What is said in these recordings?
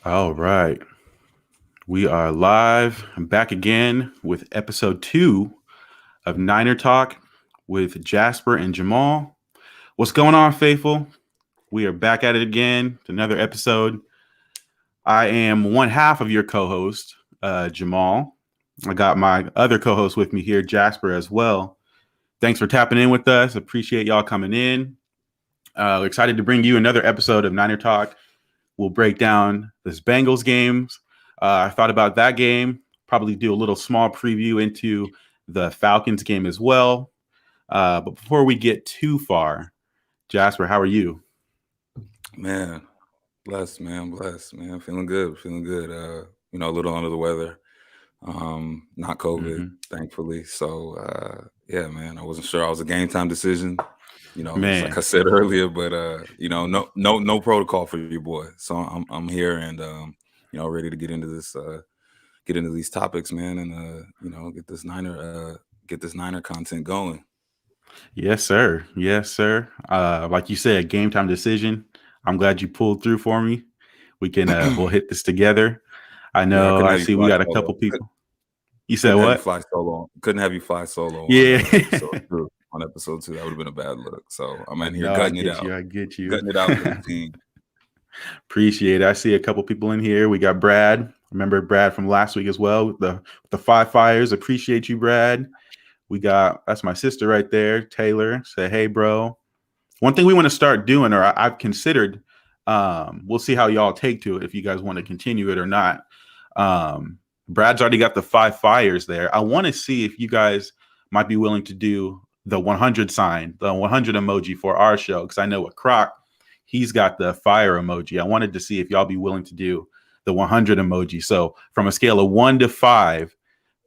All right. We are live. I'm back again with episode 2 of Niner Talk with Jasper and Jamal. What's going on, faithful? We are back at it again. Another episode. I am one half of your co-host, Jamal. I got my other co-host with me here, Jasper, as well. Thanks for tapping in with us. Appreciate y'all coming in. Excited to bring you another episode of Niner Talk. We'll break down this Bengals games. I thought about that game. Probably do a little small preview into the Falcons game as well. But before we get too far, Jasper, how are you? Man, blessed, man. Feeling good. A little under the weather. Not COVID, Mm-hmm. thankfully. So, yeah, man, I wasn't sure. I was a game time decision. Just like Man, I said earlier, but no protocol for your boy. So I'm here and ready to get into these topics, man, and get this Niner content going. yes, sir. Yes, sir. Like you said, game time decision. I'm glad you pulled through for me. We'll hit this together. I Yeah, I know. couldn't I have you see we fly got a solo. couple people. You said Couldn't have you what? fly solo. Couldn't have you fly solo Yeah. on episode 2. That would have been a bad look. So I'm I in here know. I gutting it get out, you. I get you. gutting it out for the team. Appreciate it. I see a couple people in here. We got Brad. Remember Brad from last week as well with the five fires. Appreciate you, Brad. We got that's my sister right there, Taylor. Say hey, bro. One thing we want to start doing, or I've considered, we'll see how y'all take to it if you guys want to continue it or not. Brad's already got the five fires there. I want to see if you guys might be willing to do the 100 sign, the 100 emoji for our show, because I know with Croc, he's got the fire emoji. I wanted to see if y'all be willing to do the 100 emoji. So from a scale of 1 to 5,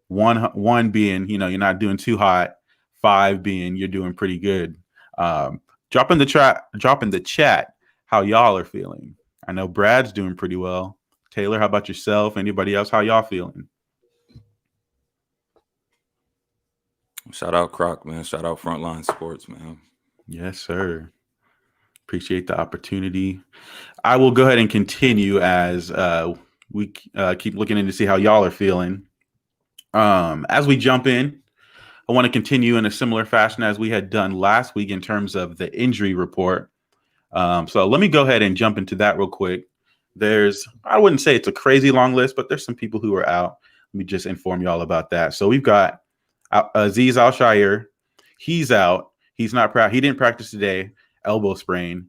one being you're not doing too hot, 5 being you're doing pretty good. Drop in the chat how y'all are feeling. I know Brad's doing pretty well. Taylor, how about yourself? Anybody else? How y'all feeling? Shout out Croc, man. Shout out Frontline Sports, man. Yes, sir. Appreciate the opportunity. I will go ahead and continue as we keep looking in to see how y'all are feeling. As we jump in, I want to continue in a similar fashion as we had done last week in terms of the injury report. So let me go ahead and jump into that real quick. I wouldn't say it's a crazy long list, but there's some people who are out. Let me just inform you all about that. So we've got Aziz Al-Shire. He's out. He didn't practice today. Elbow sprain.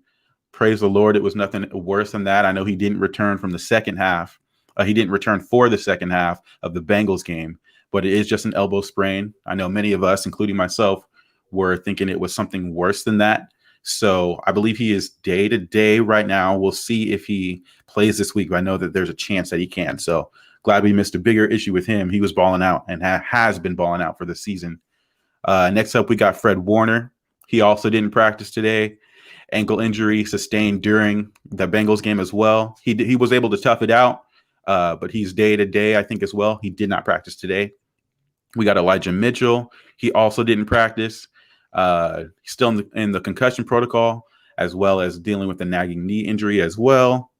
Praise the Lord, it was nothing worse than that. I know he didn't return from the second half. He didn't return for the second half of the Bengals game, but it is just an elbow sprain. I know many of us, including myself, were thinking it was something worse than that. So I believe he is day to day right now. We'll see if he plays this week. But I know that there's a chance that he can. So glad we missed a bigger issue with him. He was balling out and has been balling out for the season. Next up, we got Fred Warner. He also didn't practice today. Ankle injury sustained during the Bengals game as well. He was able to tough it out, but he's day to day, I think, as well. He did not practice today. We got Elijah Mitchell. He also didn't practice. He's still in the concussion protocol, as well as dealing with the nagging knee injury as well.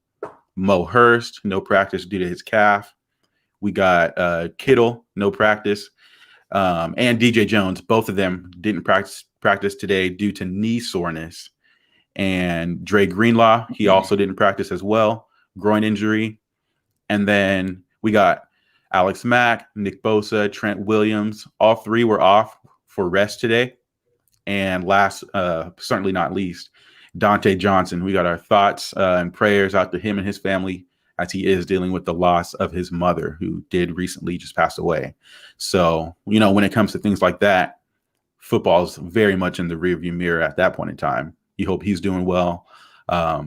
Mo Hurst, no practice due to his calf. We got Kittle, no practice. And DJ Jones, both of them didn't practice today due to knee soreness. And Dre Greenlaw, he also didn't practice as well, groin injury. And then we got Alex Mack, Nick Bosa, Trent Williams. All three were off for rest today. And last, certainly not least, Dante Johnson. We got our thoughts and prayers out to him and his family as he is dealing with the loss of his mother, who did recently just pass away. So, when it comes to things like that, football's very much in the rearview mirror at that point in time. You hope he's doing well. For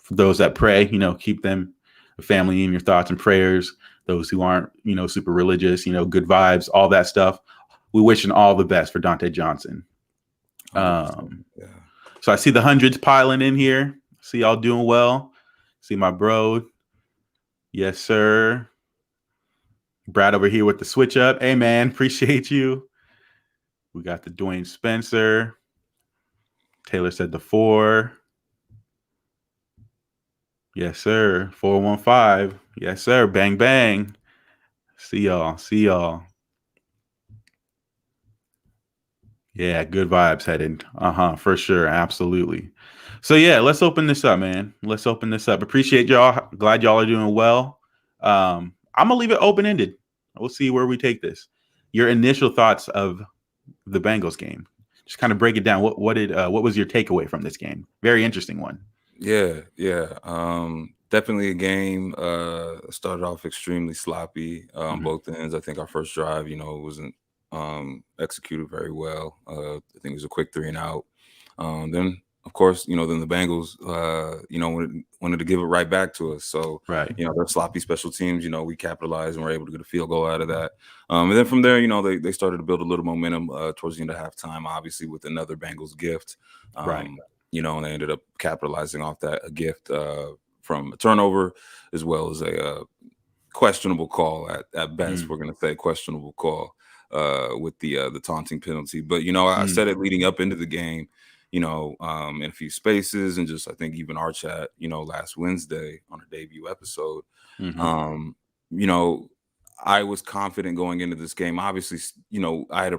those that pray, keep them, the family, in your thoughts and prayers. Those who aren't, super religious, good vibes, all that stuff. We wishing all the best for Dante Johnson. 100%. Yeah. So I see the hundreds piling in here. See y'all doing well. See my bro. Yes, sir. Brad over here with the switch up. Hey, man, appreciate you. We got the Dwayne Spencer. Taylor said the 4. Yes, sir. 415. Yes, sir. Bang, bang. See y'all. See y'all. Yeah, good vibes headed. For sure. Absolutely. So yeah, let's open this up, man. Let's open this up. Appreciate y'all. Glad y'all are doing well. I'm gonna leave it open ended. We'll see where we take this. Your initial thoughts of the Bengals game. Just kind of break it down. What was your takeaway from this game? Very interesting one. Yeah. Definitely a game started off extremely sloppy on both ends. I think our first drive, wasn't executed very well. I think it was a quick 3-and-out. Then of course, then the Bengals wanted to give it right back to us. So Right. their sloppy special teams, we capitalized and were able to get a field goal out of that. And then from there, they started to build a little momentum towards the end of halftime, obviously with another Bengals gift. Right. And they ended up capitalizing off that gift from a turnover, as well as a questionable call at best. We're going to say questionable call with the taunting penalty. But I said it leading up into the game, in a few spaces, and just I think even our chat, last Wednesday on our debut episode, I was confident going into this game. Obviously, I had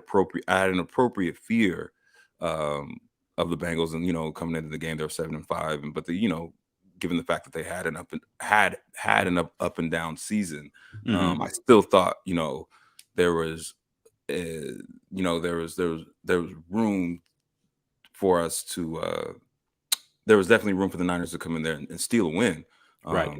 an appropriate fear of the Bengals, and coming into the game, they're 7-5, but given the fact that they had an up and down season, I still thought there was there was room for us to there was definitely room for the Niners to come in there and steal a win. Right.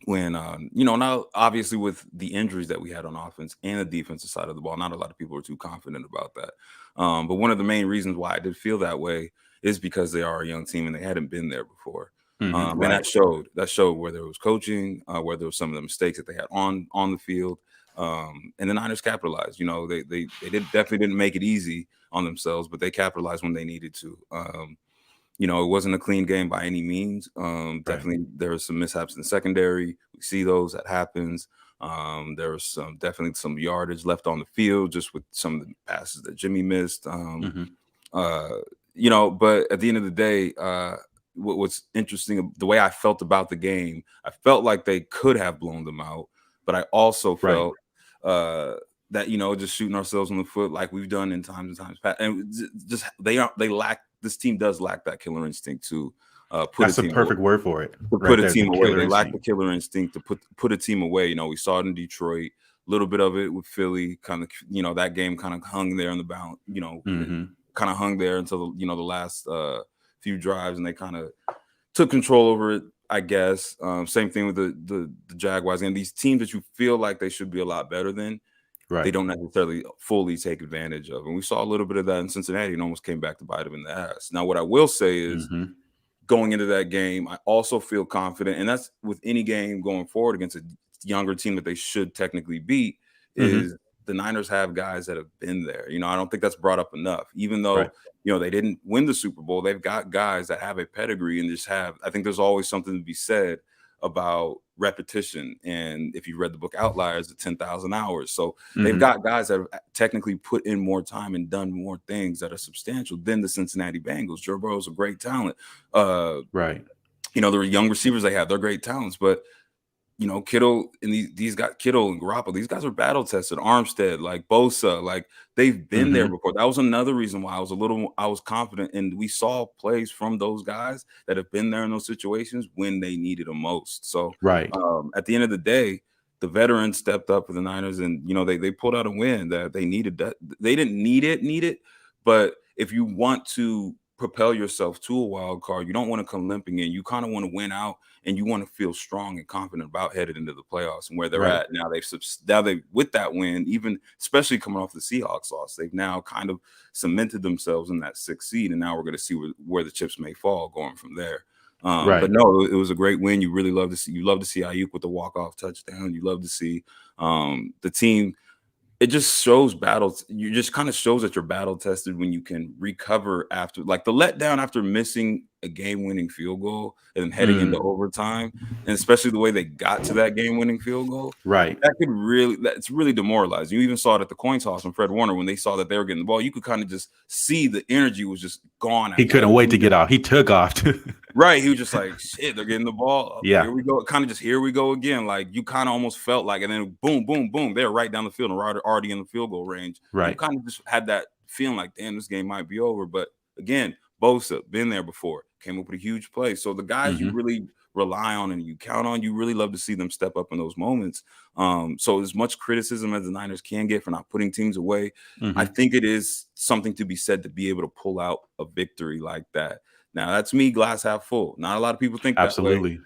When now obviously with the injuries that we had on offense and the defensive side of the ball, not a lot of people are too confident about that. But one of the main reasons why I did feel that way is because they are a young team and they hadn't been there before. And that showed where there was coaching, where there was some of the mistakes that they had on the field. And the Niners capitalized. They definitely didn't make it easy on themselves, but they capitalized when they needed to. It wasn't a clean game by any means. Definitely there was some mishaps in the secondary. We see those, that happens. There was definitely some yardage left on the field just with some of the passes that Jimmy missed. But at the end of the day, what's interesting, the way I felt about the game, I felt like they could have blown them out, but I also felt that just shooting ourselves in the foot like we've done in times past, and just they lack. This team does lack that killer instinct to put That's a team the perfect away. word for it. To put a team away. They lack the killer instinct to put a team away. We saw it in Detroit, a little bit of it with Philly. Kind of, that game kind of hung there on the balance. Kind of hung there until the last few drives, and they kind of took control over it, I guess. Same thing with the Jaguars, and these teams that you feel like they should be a lot better than. Right. They don't necessarily fully take advantage of. And we saw a little bit of that in Cincinnati and almost came back to bite them in the ass. Now, what I will say is going into that game, I also feel confident, and that's with any game going forward against a younger team that they should technically beat, is the Niners have guys that have been there. I don't think that's brought up enough. Even though, they didn't win the Super Bowl, they've got guys that have a pedigree and I think there's always something to be said about repetition. And if you read the book Outliers, the 10,000 hours. So they've got guys that have technically put in more time and done more things that are substantial than the Cincinnati Bengals. Joe Burrow's a great talent. The young receivers they have, they're great talents, but Kittle and these guys, Kittle and Garoppolo, these guys are battle tested. Armstead, like Bosa, like they've been there before. That was another reason why I was confident, and we saw plays from those guys that have been there in those situations when they needed them most. So at the end of the day, the veterans stepped up for the Niners, and they pulled out a win that they needed. That they didn't need it, but if you want to propel yourself to a wild card, you don't want to come limping in. You kind of want to win out, and you want to feel strong and confident about headed into the playoffs and where they're at now. They with that win, even especially coming off the Seahawks loss, they've now kind of cemented themselves in that 6th seed, and now we're going to see where the chips may fall going from there. But no, it was a great win. You really love to see. You love to see Ayuk with the walk-off touchdown. You love to see the team. It just shows battles. You just kind of shows that you're battle tested when you can recover after, like the letdown after missing a game-winning field goal and heading into overtime, and especially the way they got to that game-winning field goal. That's really demoralizing. You even saw it at the coin toss from Fred Warner when they saw that they were getting the ball. You could kind of just see the energy was just gone. He couldn't wait to get off. He took off. Right. He was just like, shit, they're getting the ball. Yeah. Here we go. Kind of just here we go again. Like you kind of almost felt like, and then boom, boom, boom. They're right down the field and already in the field goal range. Right. You kind of just had that feeling like, damn, this game might be over. But again, Bosa, been there before, came up with a huge play. So the guys you really rely on and you count on, you really love to see them step up in those moments. So as much criticism as the Niners can get for not putting teams away, I think it is something to be said to be able to pull out a victory like that. Now that's me, glass half full. Not a lot of people think that way.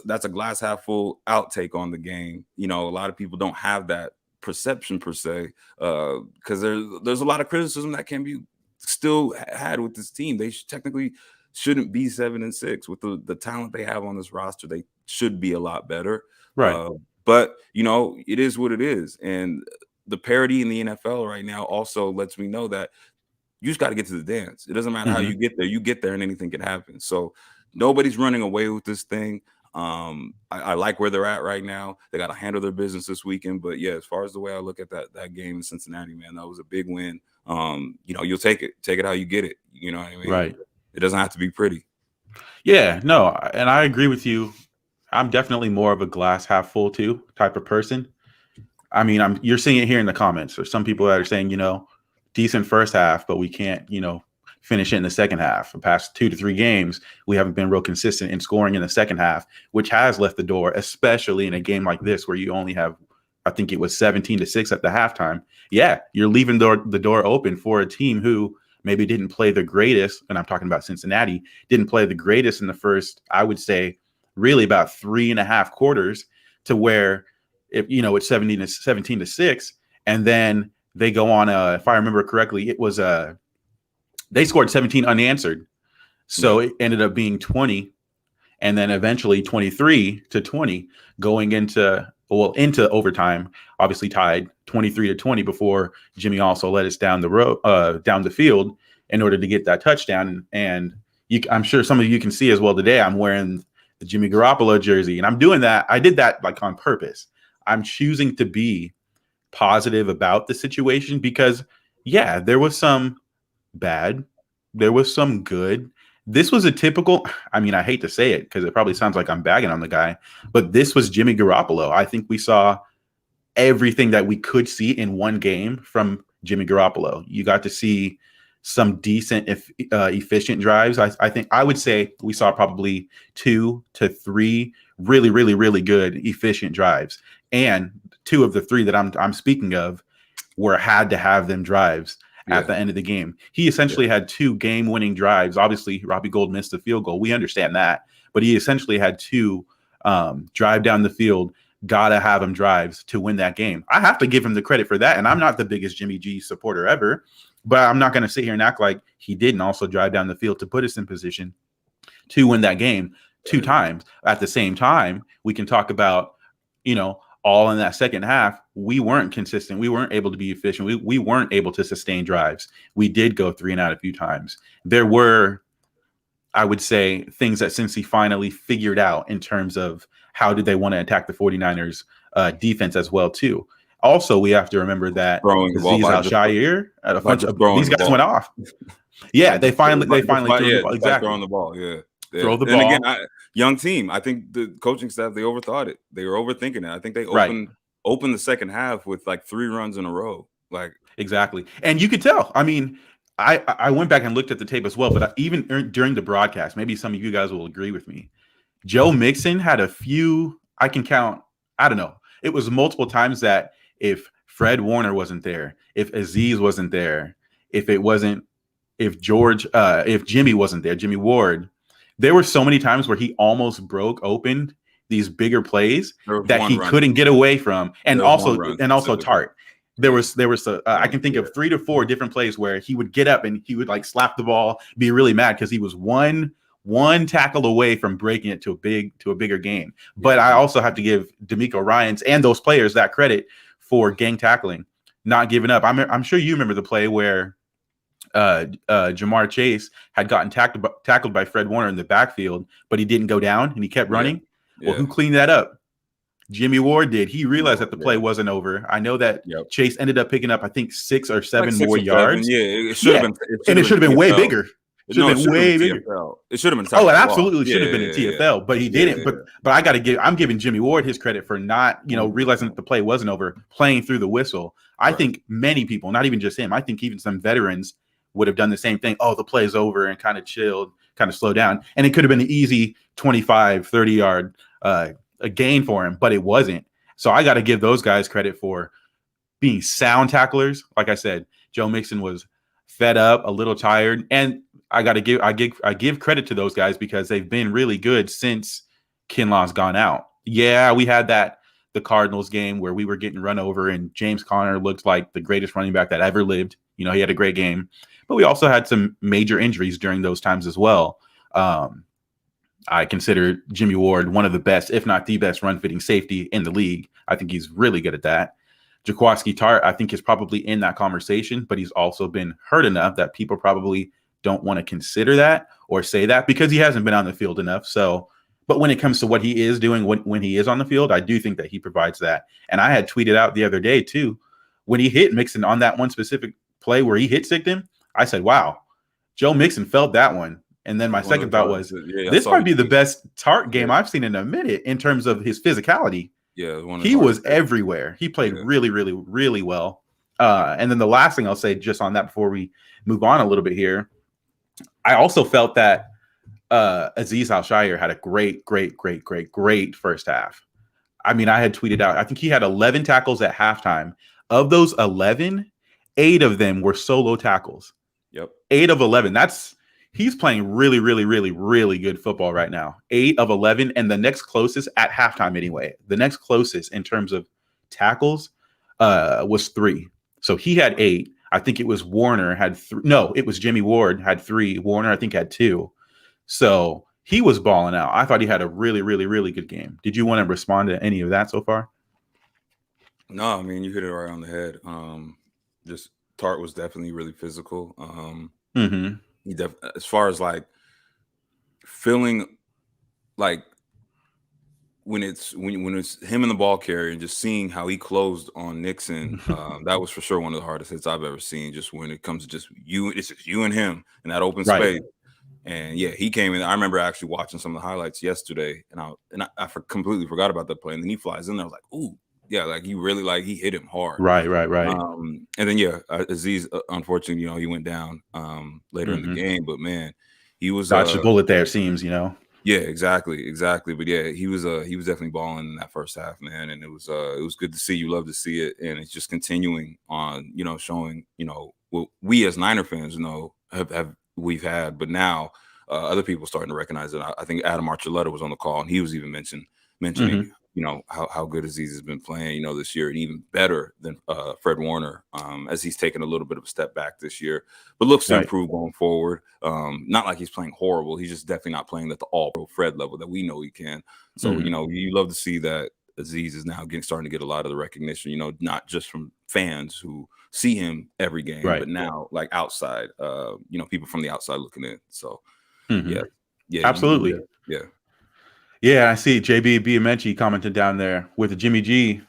That's a glass half full outtake on the game. You know, a lot of people don't have that perception per se, because there's a lot of criticism that can be still had with this team. They technically shouldn't be 7-6 with the talent they have on this roster. They should be a lot better, right? But you know, it is what it is, and the parity in the NFL right now also lets me know that you just got to get to the dance. It doesn't matter how you get there, and anything can happen. So nobody's running away with this thing. I like where they're at right now. They got to handle their business this weekend. But yeah, as far as the way I look at that game in Cincinnati, man, that was a big win. You know, you'll take it how you get it. You know what I mean? Right. It doesn't have to be pretty. Yeah, no, and I agree with you. I'm definitely more of a glass half full too type of person. I mean, you're seeing it here in the comments. There's some people that are saying, you know, decent first half, but we can't, you know, finish it in the second half. The past 2 to 3 games, we haven't been real consistent in scoring in the second half, which has left the door, especially in a game like this where you only have, I think it was 17-6 at the halftime. Yeah, you're leaving the door open for a team who maybe didn't play the greatest, and I'm talking about Cincinnati, didn't play the greatest in the first, I would say, really about 3.5 quarters, to where, if you know, it's 17-6, and then they go on if I remember correctly, it was they scored 17 unanswered. So it ended up being 20, and then eventually 23-20 going into overtime, obviously tied 23-20 before Jimmy also led us down the field in order to get that touchdown. And I'm sure some of you can see as well today, I'm wearing the Jimmy Garoppolo jersey, and I'm doing that. I did that like on purpose. I'm choosing to be positive about the situation because, yeah, there was some bad, there was some good. This was a typical, I mean, I hate to say it because it probably sounds like I'm bagging on the guy, but this was Jimmy Garoppolo. I think we saw everything that we could see in one game from Jimmy Garoppolo. You got to see some decent, efficient drives. I think I would say we saw probably 2 to 3 really, really, really good, efficient drives. And 2 of the 3 that I'm speaking of had to have them drives at the end of the game. He essentially had 2 game-winning drives. Obviously, Robbie Gould missed the field goal. We understand that. But he essentially had 2 drive down the field, gotta have him drives to win that game. I have to give him the credit for that. And I'm not the biggest Jimmy G supporter ever, but I'm not going to sit here and act like he didn't also drive down the field to put us in position to win that game 2 times. At the same time, we can talk about, you know, all in that second half, we weren't consistent. We weren't able to be efficient. We weren't able to sustain drives. We did go 3 and out a few times. There were, I would say, things that Cincy finally figured out in terms of how did they want to attack the 49ers defense as well, too. Also, we have to remember that Azeez Al-Shaair at a bunch of these guys went off. Yeah, they finally threw the ball. Exactly. Throwing the ball, yeah. Throw the ball. And again, young team. I think the coaching staff, they overthought it. They were overthinking it. I think they opened the second half with like 3 runs in a row. Like exactly. And you could tell. I mean, I went back and looked at the tape as well, but even during the broadcast, maybe some of you guys will agree with me. Joe Mixon had a few, I can count, I don't know. It was multiple times that if Fred Warner wasn't there, if Azeez wasn't there, if Jimmy wasn't there, Jimmy Ward, there were so many times where he almost broke open these bigger plays that he couldn't get away from. And also Tart. There was I can think of 3 to 4 different plays where he would get up and he would like slap the ball, be really mad because he was one tackle away from breaking it to a bigger game. But I also have to give D'Amico Ryans and those players that credit for gang tackling, not giving up. I'm sure you remember the play where Jamar Chase had gotten tackled by Fred Warner in the backfield, but he didn't go down and he kept running. Well, who cleaned that up? Jimmy Ward did. He realized that the play wasn't over. I know that Chase ended up picking up, I think, 6 or 7 more yards. It should have been. It should have been way bigger. Should have been way bigger. TFL. It should have been. Oh, it absolutely should have been in TFL, but he didn't. But I got to give. I'm giving Jimmy Ward his credit for not, realizing that the play wasn't over, playing through the whistle. I think many people, not even just him, I think even some veterans would have done the same thing. Oh, the play's over, and kind of chilled, kind of slowed down, and it could have been an easy 25, 30 yard a gain for him, but it wasn't. So I got to give those guys credit for being sound tacklers. Like I said, Joe Mixon was fed up, a little tired, and I give credit to those guys because they've been really good since Kinlaw's gone out. Yeah, we had the Cardinals game where we were getting run over and James Conner looked like the greatest running back that ever lived. He had a great game, but we also had some major injuries during those times as well. I consider Jimmy Ward one of the best, if not the best, run-fitting safety in the league. I think he's really good at that. Jaquiski Tartt, I think, is probably in that conversation, but he's also been hurt enough that people probably don't want to consider that or say that because he hasn't been on the field enough. So, but when it comes to what he is doing when he is on the field, I do think that he provides that. And I had tweeted out the other day too, when he hit Mixon on that one specific play where he hit Sigden, I said, wow, Joe Mixon felt that one. And then my second thought was, this might be the best Tartt game I've seen in a minute in terms of his physicality. Yeah, he was everywhere. He played really, really, really well. And then the last thing I'll say just on that before we move on a little bit here, I also felt that Azeez Al-Shaair had a great first half. I mean, I had tweeted out, I think he had 11 tackles at halftime. Of those 11, 8 of them were solo tackles. Yep. 8 of 11. He's playing really, really, really, really good football right now. 8 of 11. And the next closest at halftime anyway, the next closest in terms of tackles was 3. So he had 8. I think it was Warner had 3. No, it was Jimmy Ward had 3. Warner, I think, had 2. So he was balling out. I thought he had a really, really, really good game. Did you want to respond to any of that so far? No, I mean, you hit it right on the head. Just Tartt was definitely really physical. He as far as like feeling like when it's him and the ball carrier and just seeing how he closed on Nixon, that was for sure one of the hardest hits I've ever seen. Just when it comes to just it's just you and him in that open space. And yeah, he came in. I remember actually watching some of the highlights yesterday, and I completely forgot about that play. And then he flies in there. I was like, ooh, yeah, like he hit him hard. Right. And then Azeez, unfortunately, he went down later in the game. But man, he was dodged a bullet there. Seems, Yeah, exactly. But yeah, he was definitely balling in that first half, man. And it was good to see. You love to see it, and it's just continuing on, showing, what we as Niner fans we've had, but now other people starting to recognize it. I think Adam Archuleta was on the call, and he was even mentioning, how good Azeez has been playing, this year, and even better than Fred Warner, as he's taken a little bit of a step back this year, but looks to improve going forward. Not like he's playing horrible. He's just definitely not playing at the all-pro Fred level that we know he can. So, you love to see that Azeez is now starting to get a lot of the recognition, not just from fans who see him every game, but now like outside, people from the outside looking in. So yeah, absolutely. Yeah, I see JB Biamenchi commented down there with the Jimmy G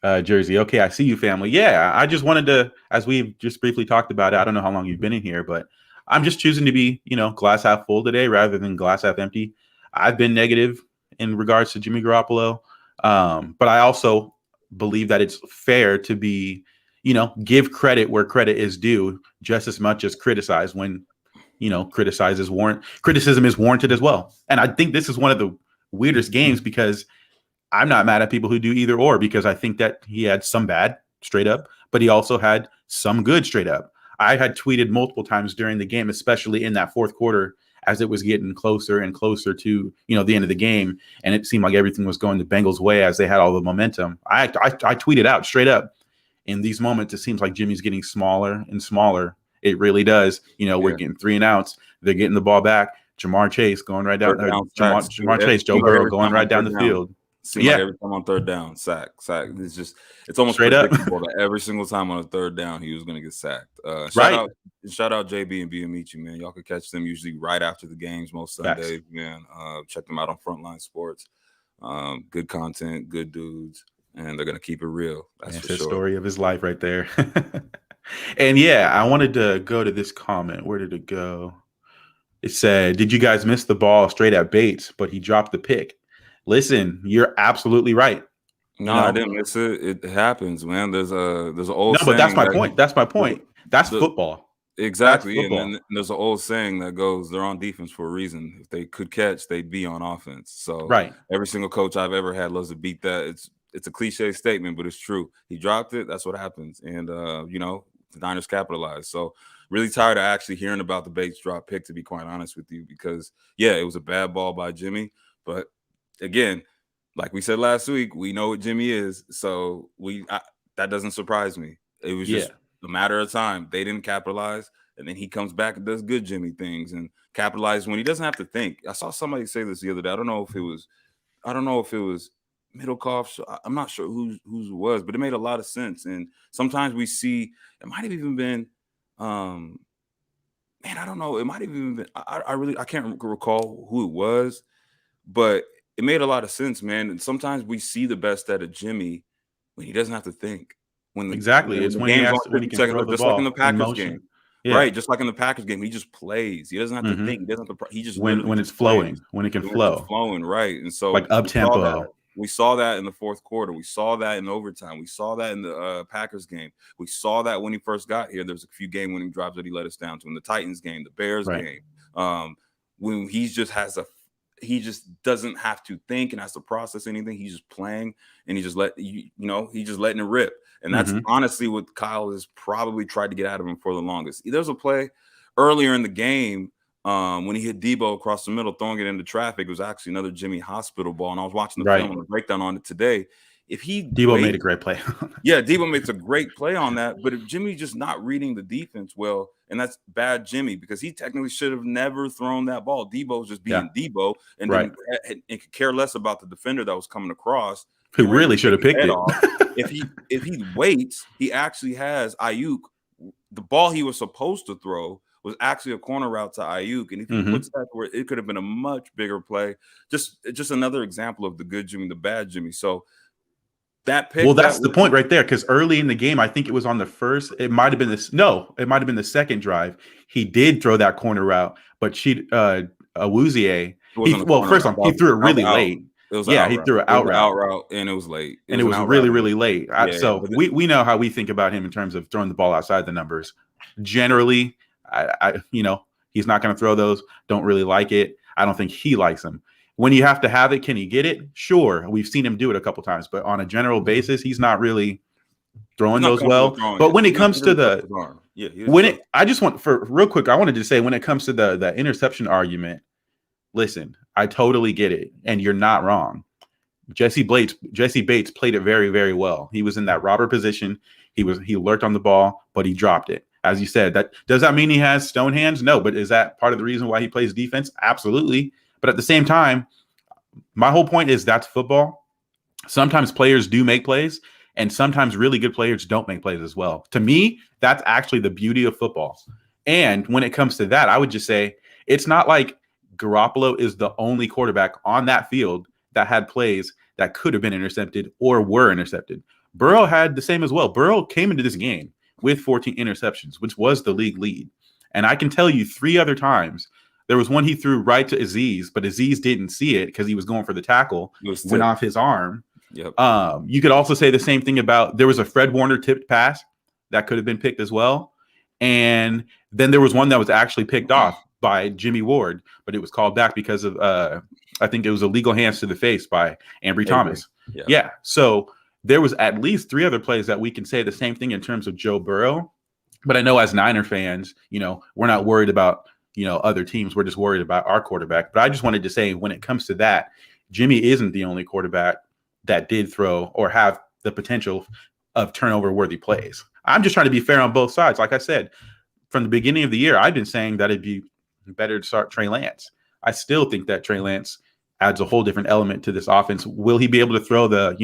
jersey. Okay, I see you, family. Yeah, I just wanted to, as we've just briefly talked about it, I don't know how long you've been in here, but I'm just choosing to be, glass half full today rather than glass half empty. I've been negative in regards to Jimmy Garoppolo, but I also believe that it's fair to be, give credit where credit is due just as much as criticize when, criticism is warranted as well. And I think this is one of the weirdest games because I'm not mad at people who do either or, because I think that he had some bad straight up, but he also had some good straight up. I had tweeted multiple times during the game, especially in that fourth quarter, as it was getting closer and closer to, the end of the game. And it seemed like everything was going the Bengals' way as they had all the momentum. I tweeted out straight up, in these moments, it seems like Jimmy's getting smaller and smaller. It really does. We're getting 3 and outs. They're getting the ball back. Jamar Chase going right down. Jamar Chase, Joe Burrow going right down the field. Seems like every time on third down, sack. It's almost straight predictable that every single time on a third down he was going to get sacked. Shout out JB and Biamenchi, man. Y'all could catch them usually right after the games most Sundays, man. Check them out on Frontline Sports. Good content, good dudes, and they're going to keep it real. That's for sure. The story of his life right there. And yeah, I wanted to go to this comment. Where did it go? It said, "Did you guys miss the ball straight at Bates, but he dropped the pick?" Listen, you're absolutely right. No, I didn't miss it. It happens, man. There's an old No, but that's saying my point. That's my point. That's the football. That's exactly, and football. then there's an old saying that goes, "They're on defense for a reason. If they could catch, they'd be on offense." So Right. every single coach I've ever had loves to beat that. It's a cliche statement, but it's true. He dropped it. That's what happens, and the Niners capitalized. So really tired of actually hearing about the Bates drop pick, to be quite honest with you, because yeah, it was a bad ball by Jimmy, but again, like we said last week, we know what Jimmy is, so that doesn't surprise me. It was just a matter of time. They didn't capitalize, and then he comes back and does good Jimmy things and capitalizes when he doesn't have to think. I saw somebody say this the other day. I don't know if it was Middlecoff. I'm not sure whose it was, but it made a lot of sense. And sometimes we see it might have even been, man, I don't know. It might have even been. I can't recall who it was, but it made a lot of sense, man. And sometimes we see the best out of Jimmy when he doesn't have to think. Exactly. It's when he has when he can throw the just ball like in the Packers motion. game. Yeah. Right, just like in the Packers game, he just plays. He doesn't have to think. He doesn't have to. He just when it's flowing, when it can flow, flowing, right? And so like up tempo. We saw that in the fourth quarter. We saw that in overtime. We saw that in the Packers game. We saw that when he first got here. There's a few game-winning drives that he let us down to in the Titans game, the Bears game. When he just doesn't have to think and has to process anything. He's just playing and he's just letting it rip. And that's honestly what Kyle has probably tried to get out of him for the longest. There's a play earlier in the game when he hit Debo across the middle, throwing it into traffic. It was actually another Jimmy Hospital ball. And I was watching the film and the breakdown on it today. Debo made a great play. Yeah, Debo makes a great play on that. But if Jimmy's just not reading the defense well, and that's bad Jimmy, because he technically should have never thrown that ball. Debo's just being Debo and could care less about the defender that was coming across. Who really should have picked it. If he waits, he actually has Ayuk. The ball he was supposed to throw was actually a corner route to Ayuk. And if he puts that where it could have been a much bigger play. Just another example of the good Jimmy, the bad Jimmy. So that pick. Well, that's the point right there. Because early in the game, I think it was on the first. It might have been this. No, it might have been the second drive. He did throw that corner route, but Awuzie. He threw it really late. He threw it out route, and it was late. It was really, really late. We know how we think about him in terms of throwing the ball outside the numbers. Generally, he's not going to throw those. Don't really like it. I don't think he likes them. When you have to have it, can he get it? Sure. We've seen him do it a couple times, but on a general basis, he's not really throwing those well. But when it comes to I just want for real quick, I wanted to say when it comes to the interception argument, listen, I totally get it. And you're not wrong. Jesse Bates played it very, very well. He was in that robber position. He lurked on the ball, but he dropped it. As you said, does that mean he has stone hands? No, but is that part of the reason why he plays defense? Absolutely. But at the same time, my whole point is that's football. Sometimes players do make plays, and sometimes really good players don't make plays as well. To me, that's actually the beauty of football. And when it comes to that, I would just say it's not like Garoppolo is the only quarterback on that field that had plays that could have been intercepted or were intercepted. Burrow had the same as well. Burrow came into this game with 14 interceptions, which was the league lead. And I can tell you 3 other times. There was one he threw right to Aziz, but Aziz didn't see it because he was going for the tackle. Went off his arm. Yep. You could also say the same thing about there was a Fred Warner tipped pass that could have been picked as well. And then there was one that was actually picked off by Jimmy Ward, but it was called back because of I think it was illegal hands to the face by Ambry Thomas. Yeah. So there was at least 3 other plays that we can say the same thing in terms of Joe Burrow. But I know as Niner fans, we're not worried about other teams. We're just worried about our quarterback. But I just wanted to say when it comes to that, Jimmy isn't the only quarterback that did throw or have the potential of turnover-worthy plays. I'm just trying to be fair on both sides. Like I said, from the beginning of the year, I've been saying that it'd be better to start Trey Lance. I still think that Trey Lance adds a whole different element to this offense. Will he be able to throw the,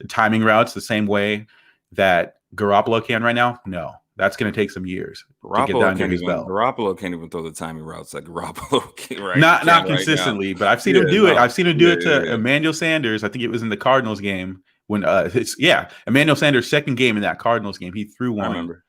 timing routes the same way that Garoppolo can right now? No. That's going to take some years to get down to his belt. Garoppolo can't even throw the timing routes like Garoppolo can right Not consistently, but I've seen him do it. I've seen him do it to Emmanuel Sanders. I think it was in the Cardinals game when Emmanuel Sanders' second game in that Cardinals game. He threw one. I remember.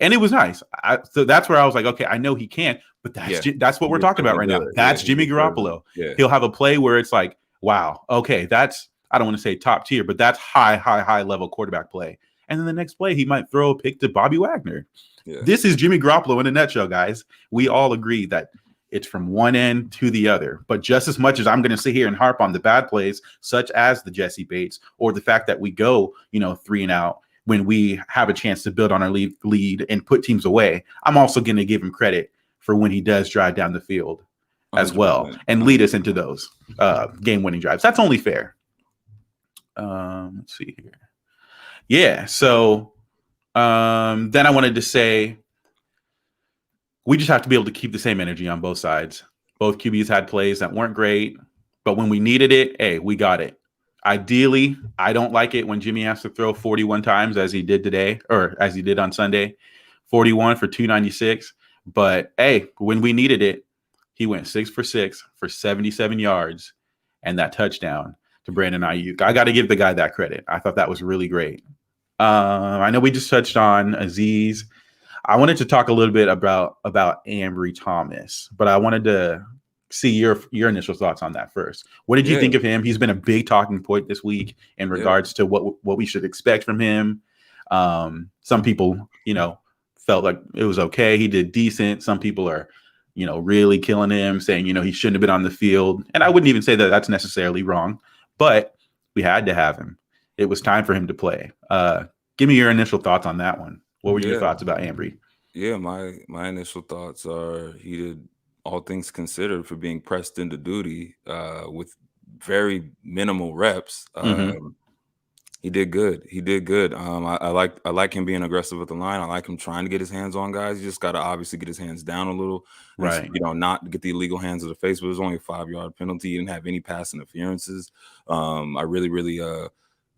And it was nice. So that's where I was like, okay, I know he can't, but that's what we're talking about right now. That's Jimmy Garoppolo. He'll have a play where it's like, wow, okay, that's, I don't want to say top tier, but that's high level quarterback play. And then the next play, he might throw a pick to Bobby Wagner. Yeah. This is Jimmy Garoppolo in a nutshell, guys. We all agree that it's from one end to the other. But just as much as I'm going to sit here and harp on the bad plays, such as the Jesse Bates, or the fact that we go, 3 and out when we have a chance to build on our lead and put teams away, I'm also going to give him credit for when he does drive down the field as 100%. Well and lead us into those game-winning drives. That's only fair. Let's see here. Yeah, so then I wanted to say we just have to be able to keep the same energy on both sides. Both QBs had plays that weren't great, but when we needed it, hey, we got it. Ideally, I don't like it when Jimmy has to throw 41 times as he did today, or as he did on Sunday, 41 for 296. But hey, when we needed it, he went 6 for 6 for 77 yards and that touchdown to Brandon Ayuk. I got to give the guy that credit. I thought that was really great. I know we just touched on Aziz. I wanted to talk a little bit about Ambry Thomas, but I wanted to see your initial thoughts on that first. What did you think of him? He's been a big talking point this week in regards to what we should expect from him. Some people, felt like it was okay. He did decent. Some people are, really killing him, saying, he shouldn't have been on the field. And I wouldn't even say that that's necessarily wrong, but we had to have him. It was time for him to play. Give me your initial thoughts on that one. What were your thoughts about Ambry? Yeah, my initial thoughts are he did all things considered for being pressed into duty with very minimal reps. He did good. I like him being aggressive at the line. I like him trying to get his hands on guys. You just got to obviously get his hands down a little, right? Not get the illegal hands to the face. But it was only a 5-yard penalty. He didn't have any pass interferences. I really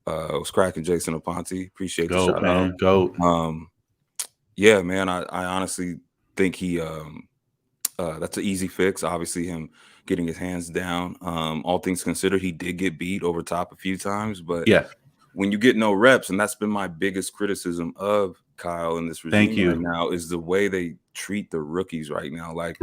was cracking Jason Aponte. Appreciate the shout out. Go. Yeah, man. I honestly think he that's an easy fix. Obviously, him getting his hands down. All things considered, he did get beat over top a few times, but when you get no reps, and that's been my biggest criticism of Kyle in this regime right now, is the way they treat the rookies right now. Like,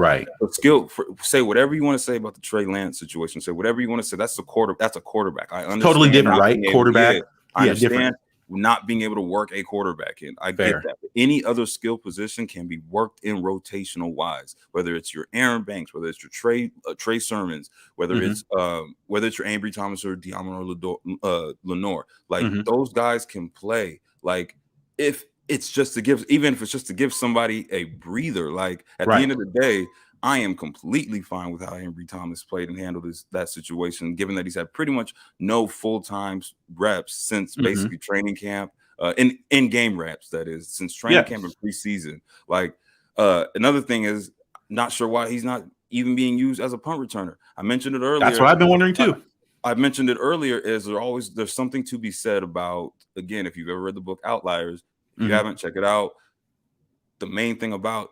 say whatever you want to say about the Trey Lance situation. Say whatever you want to say. That's a quarterback. I understand. Totally different, right? Quarterback. I understand. Different. Not being able to work a quarterback in. I get that. But any other skill position can be worked in rotational wise, whether it's your Aaron Banks, whether it's your Trey Sermons, whether it's your Ambry Thomas or Deommodore Lenoir. Like those guys can play. Like if it's just to give somebody a breather. Like at the end of the day, I am completely fine with how Ambry Thomas played and handled that situation, given that he's had pretty much no full-time reps since basically training camp, in-game reps, that is, since training camp and preseason. Like, another thing is, not sure why he's not even being used as a punt returner. I mentioned it earlier. That's what I've been wondering too. I mentioned it earlier, there's something to be said about, again, if you've ever read the book Outliers, if you haven't, check it out. The main thing about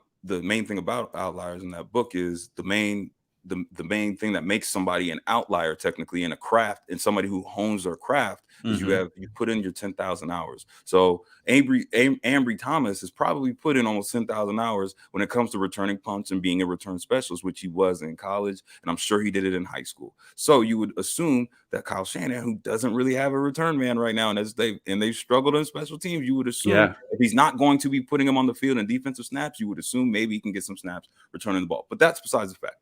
Outliers in that book is the main thing that makes somebody an outlier technically in a craft, and somebody who hones their craft, is you put in your 10,000 hours. So Ambry Thomas has probably put in almost 10,000 hours when it comes to returning punts and being a return specialist, which he was in college, and I'm sure he did it in high school. So you would assume that Kyle Shanahan, who doesn't really have a return man right now, and they've struggled in special teams, you would assume if he's not going to be putting him on the field in defensive snaps, you would assume maybe he can get some snaps returning the ball. But that's besides the fact.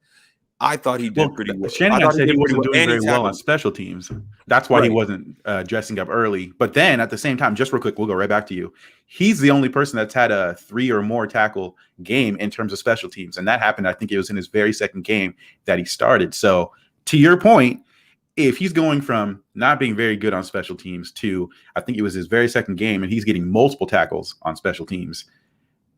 I thought he did pretty well. Shanahan said he wasn't doing very well on special teams. That's why he wasn't dressing up early. But then at the same time, just real quick, we'll go right back to you. He's the only person that's had a 3 or more tackle game in terms of special teams. And that happened, I think it was in his very second game that he started. So to your point, if he's going from not being very good on special teams to, I think it was his very second game, and he's getting multiple tackles on special teams,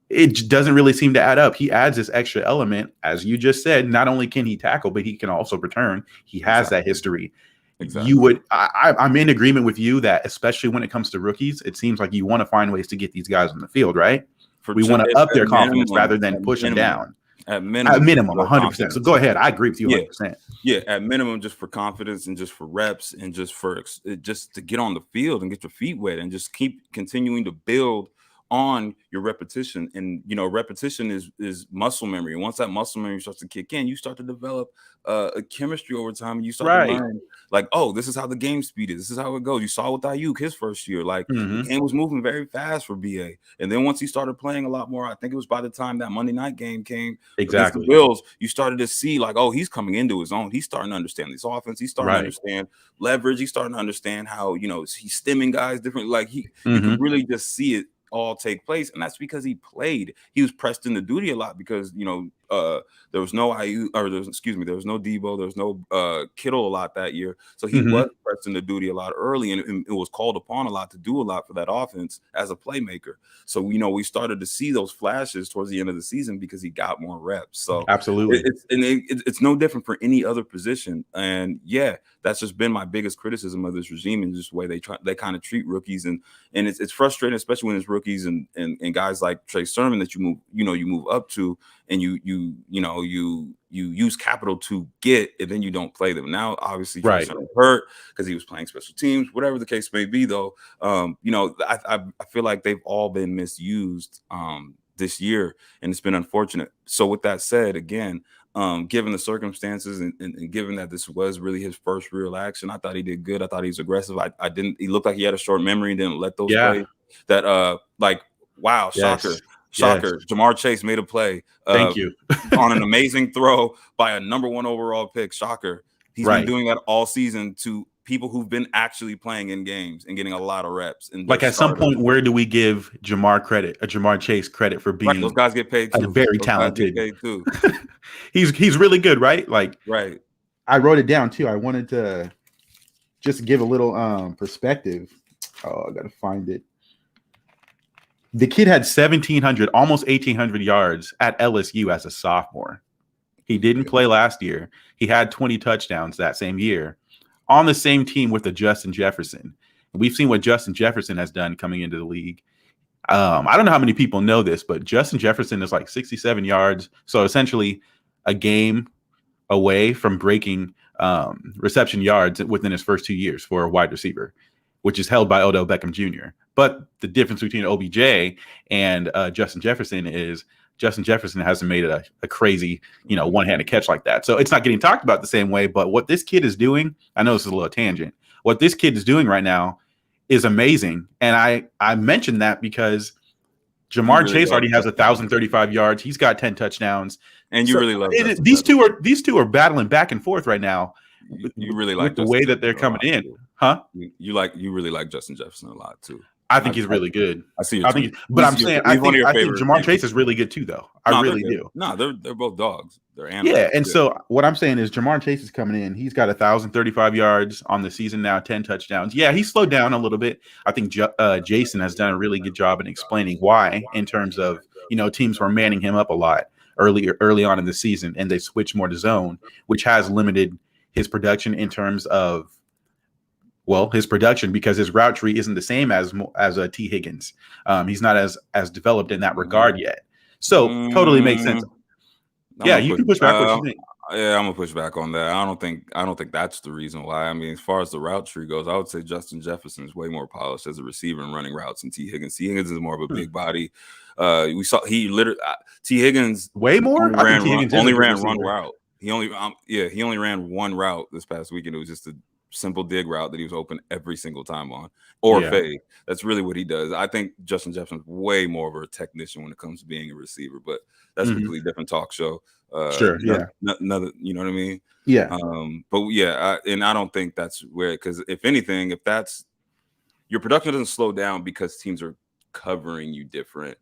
it doesn't really seem to add up. He adds this extra element, as you just said. Not only can he tackle, but he can also return. He has that history. Exactly. I'm in agreement with you that, especially when it comes to rookies, it seems like you want to find ways to get these guys on the field, right? We want to up their confidence rather than push them down. At minimum, 100%. So go ahead. I agree with you 100%. Yeah, at minimum, just for confidence and just for reps and just to get on the field and get your feet wet and just keep continuing to build on your repetition. And, repetition is muscle memory. And once that muscle memory starts to kick in, you start to develop a chemistry over time. And you start to learn, like, oh, this is how the game speed is. This is how it goes. You saw with Ayuk his first year. Like, the game was moving very fast for BA. And then once he started playing a lot more, I think it was by the time that Monday night game came against the Bills, you started to see, like, oh, he's coming into his own. He's starting to understand this offense. He's starting to understand leverage. He's starting to understand how, he's stemming guys differently. Like, you could really just see it all take place, and that's because he played. He was pressed into duty a lot because there was no IU, or there was no Debo, there was no Kittle a lot that year, so he was pressed into duty a lot early, and it was called upon a lot to do a lot for that offense as a playmaker. So we started to see those flashes towards the end of the season because he got more reps. So absolutely, it's no different for any other position, and that's just been my biggest criticism of this regime and just the way they kind of treat rookies, and it's frustrating, especially when it's rookies and guys like Trey Sermon that you move up to, and you use capital to get, and then you don't play them. Now, obviously, Trey Sermon hurt because he was playing special teams, whatever the case may be. Though, I feel like they've all been misused this year, and it's been unfortunate. So, with that said, again, given the circumstances and given that this was really his first real action, I thought he did good. I thought he was aggressive. He looked like he had a short memory and didn't let those plays that wow, shocker. Jamar Chase made a play. Thank you. On an amazing throw by a number 1 overall pick. Shocker. He's been doing that all season to people who've been actually playing in games and getting a lot of reps. And like at some point, where do we give Jamar Chase credit for being those guys get paid too. Very talented. Too. he's really good, right? Like I wrote it down too. I wanted to just give a little perspective. Oh, I gotta find it. The kid had 1,700, almost 1,800 yards at LSU as a sophomore. He didn't play last year. He had 20 touchdowns that same year on the same team with the Justin Jefferson. We've seen what Justin Jefferson has done coming into the league. I don't know how many people know this, but Justin Jefferson is like 67 yards. So essentially a game away from breaking reception yards within his first 2 years for a wide receiver, which is held by Odell Beckham Jr. But the difference between OBJ and Justin Jefferson is Justin Jefferson hasn't made it a crazy, one-handed catch like that. So it's not getting talked about the same way. But what this kid is doing, I know this is a little tangent. What this kid is doing right now is amazing. And I mentioned that because Jamar Chase already has 1,035 yards. He's got 10 touchdowns. And you really love it. These two are battling back and forth right now. You really like the way that they're coming in, huh? You really like Justin Jefferson a lot too. I think he's really good. I see. I think Jamar Chase is really good too, though. I really do. No, they're both dogs. They're animals. Yeah, and so what I'm saying is Jamar Chase is coming in. He's got 1,035 yards on the season now, 10 touchdowns. Yeah, he slowed down a little bit. I think Jason has done a really good job in explaining why, in terms of teams were manning him up a lot early on in the season, and they switched more to zone, which has limited his production in terms of his production, because his route tree isn't the same as T. Higgins. He's not as developed in that regard yet. So totally makes sense. You can push back what you think. Yeah, I'm gonna push back on that. I don't think that's the reason why. I mean, as far as the route tree goes, I would say Justin Jefferson is way more polished as a receiver and running routes than T. Higgins. T. Higgins is more of a big body. We saw T. Higgins way more only ran one route. He only ran one route this past weekend. It was just a simple dig route that he was open every single time on, or fade. That's really what he does. I think Justin Jefferson's way more of a technician when it comes to being a receiver, but that's a completely different talk show. Another, you know what I mean? Yeah. And I don't think that's where, because if anything, if that's your production doesn't slow down because teams are covering you different,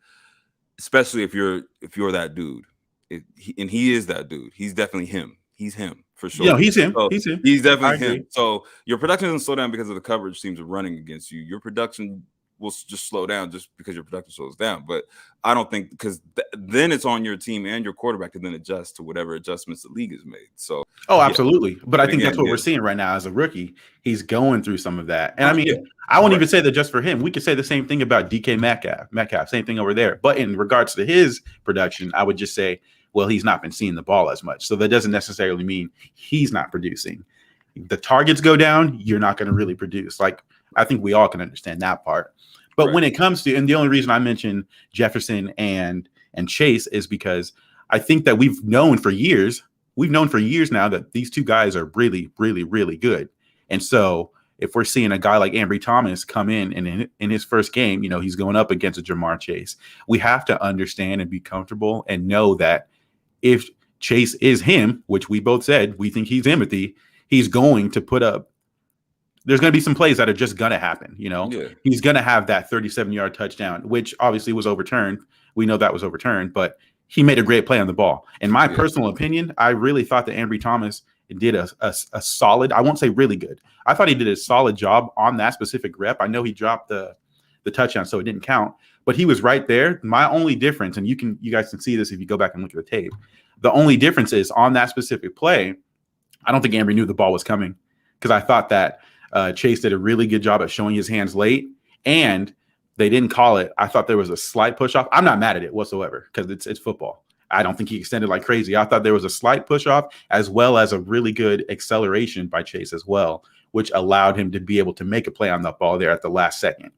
especially if you're that dude. And he is that dude. He's definitely him. He's him for sure. Yeah, he's him. So he's him. He's definitely him. So your production doesn't slow down because of the coverage teams are running against you. Your production will just slow down just because your production slows down. But I don't think, because then it's on your team and your quarterback to then adjust to whatever adjustments the league has made. So absolutely. But I think that's what we're seeing right now as a rookie. He's going through some of that. And I won't even say that just for him. We could say the same thing about DK Metcalf, same thing over there. But in regards to his production, I would just say, well, he's not been seeing the ball as much. So that doesn't necessarily mean he's not producing. The targets go down, you're not going to really produce. Like, I think we all can understand that part. But when it comes to, and the only reason I mention Jefferson and Chase is because I think that we've known for years now that these two guys are really, really, really good. And so if we're seeing a guy like Ambry Thomas come in and in his first game, he's going up against a Jamar Chase, we have to understand and be comfortable and know that if Chase is him, which we both said we think he's Timothy, he's going to put up. There's going to be some plays that are just going to happen. He's going to have that 37-yard touchdown, which obviously was overturned. We know that was overturned, but he made a great play on the ball. In my personal opinion, I really thought that Ambry Thomas did a solid, I won't say really good. I thought he did a solid job on that specific rep. I know he dropped the touchdown, so it didn't count, but he was right there. My only difference, and you guys can see this if you go back and look at the tape, the only difference is on that specific play, I don't think Ambry knew the ball was coming because I thought that Chase did a really good job at showing his hands late, and they didn't call it. I thought there was a slight push off. I'm not mad at it whatsoever because it's football. I don't think he extended like crazy. I thought there was a slight push off as well as a really good acceleration by Chase as well, which allowed him to be able to make a play on that ball there at the last second.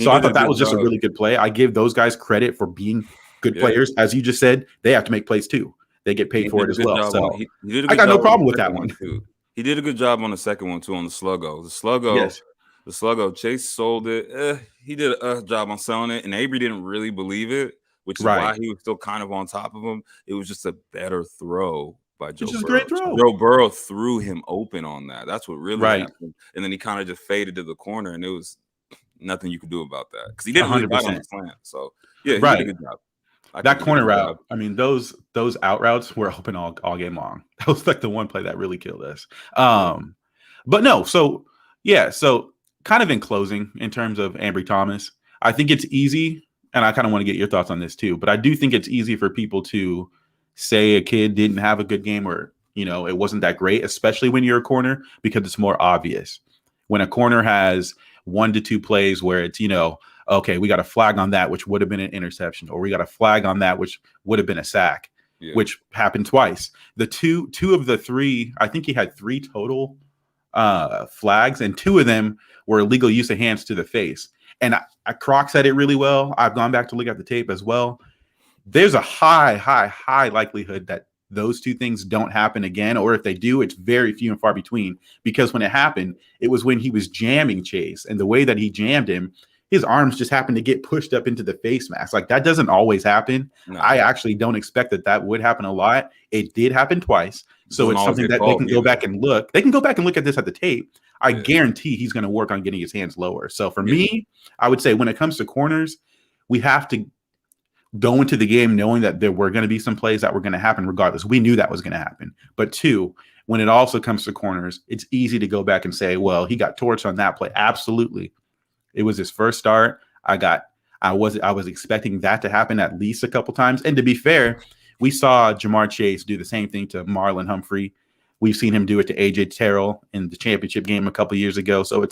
So I thought that was just a really good play. I give those guys credit for being good players. As you just said, they have to make plays too. They get paid for it as well. So I got no problem with that one. He did a good job on the second one too, on the sluggo. The sluggo, Chase sold it. He did a job on selling it, and Ambry didn't really believe it, which is why he was still kind of on top of him. It was just a better throw by Joe Burrow. Great throw. Joe Burrow threw him open on that. That's what really happened. And then he kind of just faded to the corner, and it was nothing you could do about that because he didn't really ride on the slant. So he did a good job. That corner route, I mean, those out routes were open all game long. That was like the one play that really killed us. But no, so kind of in closing, in terms of Ambry Thomas, I think it's easy, and I kind of want to get your thoughts on this too, but I do think it's easy for people to say a kid didn't have a good game or, it wasn't that great, especially when you're a corner, because it's more obvious. When a corner has 1 to 2 plays where it's, okay, we got a flag on that, which would have been an interception, or we got a flag on that, which would have been a sack, which happened twice. The two of the 3, I think he had 3 total flags, and 2 of them were illegal use of hands to the face. And Croc said it really well. I've gone back to look at the tape as well. There's a high likelihood that those 2 things don't happen again, or if they do, it's very few and far between, because when it happened, it was when he was jamming Chase, and the way that he jammed him, his arms just happened to get pushed up into the face mask. Like, that doesn't always happen. No. I actually don't expect that would happen a lot. It did happen twice. So it's something that they can go back and look. They can go back and look at this at the tape. I guarantee he's going to work on getting his hands lower. So for me, I would say when it comes to corners, we have to go into the game knowing that there were going to be some plays that were going to happen regardless. We knew that was going to happen. But 2, when it also comes to corners, it's easy to go back and say, well, he got torched on that play. Absolutely. It was his first start. I was expecting that to happen at least a couple times. And to be fair, we saw Jamar Chase do the same thing to Marlon Humphrey. We've seen him do it to AJ Terrell in the championship game a couple years ago. So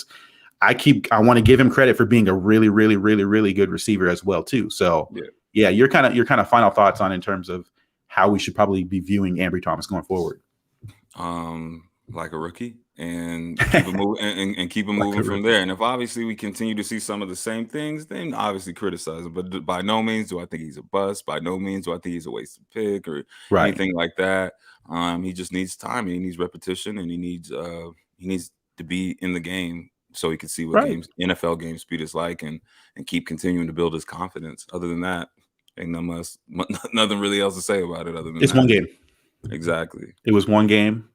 I want to give him credit for being a really, really, really, really good receiver as well too. So your kind of final thoughts on in terms of how we should probably be viewing Ambry Thomas going forward. Like a rookie, and keep him moving, and keep him moving from there. And if obviously we continue to see some of the same things, then obviously criticize him. But by no means do I think he's a bust. By no means do I think he's a wasted pick or anything like that. He just needs time, and he needs repetition, and he needs to be in the game so he can see what NFL game speed is like, and keep continuing to build his confidence. Other than that, ain't nothing really else to say about it. Other than it's one game. Exactly. It was one game.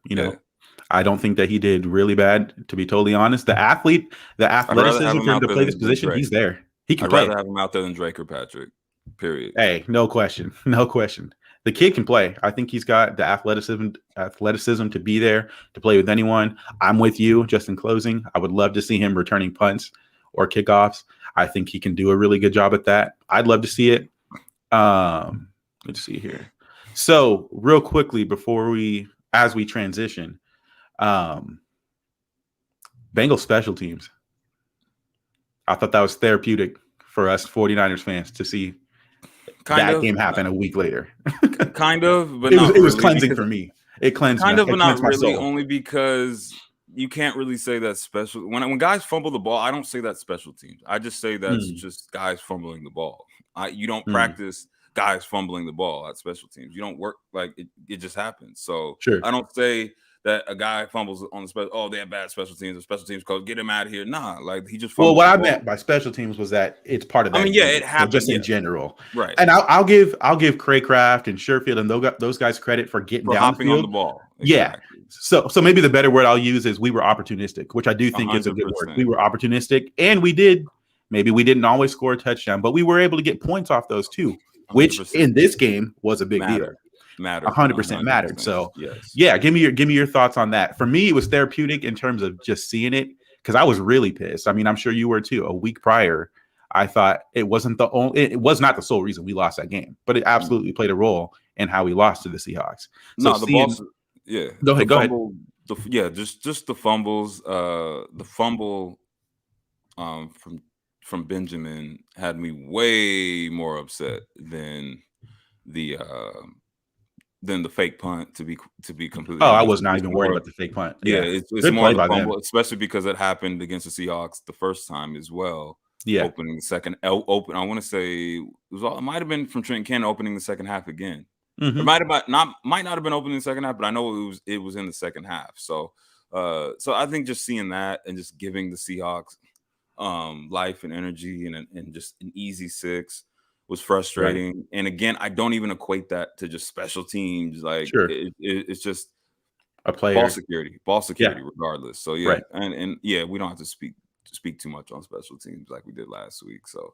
I don't think that he did really bad, to be totally honest. The athleticism for him to play this position, he's there. He can play. I'd rather have him out there than Drake or Patrick, period. Hey, no question. No question. The kid can play. I think he's got the athleticism to be there, to play with anyone. I'm with you. Just in closing, I would love to see him returning punts or kickoffs. I think he can do a really good job at that. I'd love to see it. Let's see here. So real quickly, as we transition, Bengals special teams. I thought that was therapeutic for us 49ers fans to see that game happen a week later. Kind of, but it was cleansing for me. It cleansed kind me. of, but not really, only because you can't really say that's special. When guys fumble the ball, I don't say that's special teams. I just say that's just guys fumbling the ball. You don't practice guys fumbling the ball at special teams. You don't work like it just happens. So Sure. I don't say that a guy fumbles on the special. Oh, they have bad special teams. The special teams coach, get him out of here. Nah, like he just. Well, what I meant by special teams was that it's part of that. I mean, yeah, it happened. So just in general, right? And I'll give Craycraft and Sherfield and those guys credit for getting down the field. On the ball. Exactly. Yeah. So maybe the better word I'll use is we were opportunistic, which I do think 100%. Is a good word. We were opportunistic, and we didn't always score a touchdown, but we were able to get points off those too, which 100%. In this game was a big deal. 100% mattered. So yes. Yeah, give me your thoughts on that. For me, it was therapeutic in terms of just seeing it because I was really pissed. I mean, I'm sure you were too. A week prior, I thought it was not the sole reason we lost that game, but it absolutely played a role in how we lost to the Seahawks. So Go ahead. Just the fumbles. The fumble from Benjamin had me way more upset than the fake punt, to be completely honest. I was not even worried about the fake punt. Yeah, it's more of the fumble, especially because it happened against the Seahawks the first time as well. Yeah, opening the second. I want to say it might have been from Trent Cannon opening the second half again. It might not have been opening the second half, but I know it was in the second half. So I think just seeing that and just giving the Seahawks life and energy and just an easy 6 was frustrating. Right. And again, I don't even equate that to just special teams. Like it's just a player, ball security, regardless. So yeah, right. and yeah, we don't have to speak too much on special teams like we did last week. So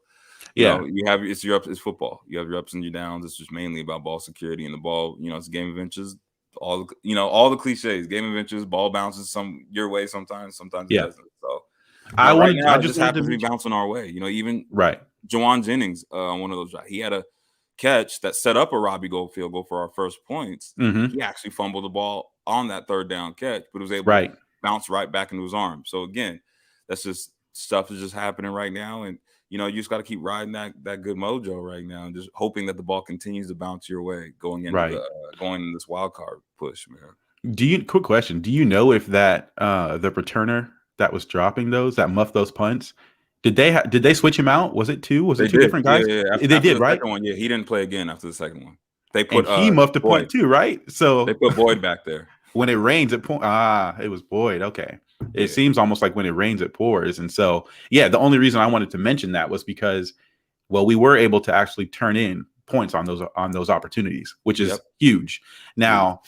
it's football. You have your ups and your downs. It's just mainly about ball security and the ball. It's a game of inches. All the cliches. Game of inches. Ball bounces some your way sometimes. Sometimes it doesn't. So I just happen to be bouncing our way. Even right. Jawan Jennings on one of those. He had a catch that set up a Robbie Gold field goal for our first points. He actually fumbled the ball on that third down catch, but was able to bounce right back into his arm. So again, that's just stuff is just happening right now, and you just got to keep riding that good mojo right now, and just hoping that the ball continues to bounce your way going into going in this wild card push, man. Quick question? Do you know if that the returner that was dropping that muffed those punts? Did they switch him out? Was it two? Was it two different guys? Yeah. They did, right? One, he didn't play again after the second one. They put he muffed a punt too, right? So they put Boyd back there. When it rains, it was Boyd. Okay. It seems almost like when it rains, it pours. And so, the only reason I wanted to mention that was because, we were able to actually turn in points on those opportunities, which is huge. Now,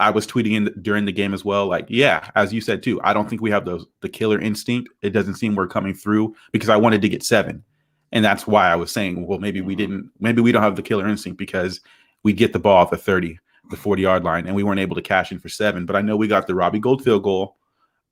I was tweeting in during the game as well. As you said too, I don't think we have the killer instinct. It doesn't seem we're coming through because I wanted to get 7. And that's why I was saying, maybe we don't have the killer instinct because we get the ball at the 30, the 40-yard line, and we weren't able to cash in for 7. But I know we got the Robbie Gold field goal.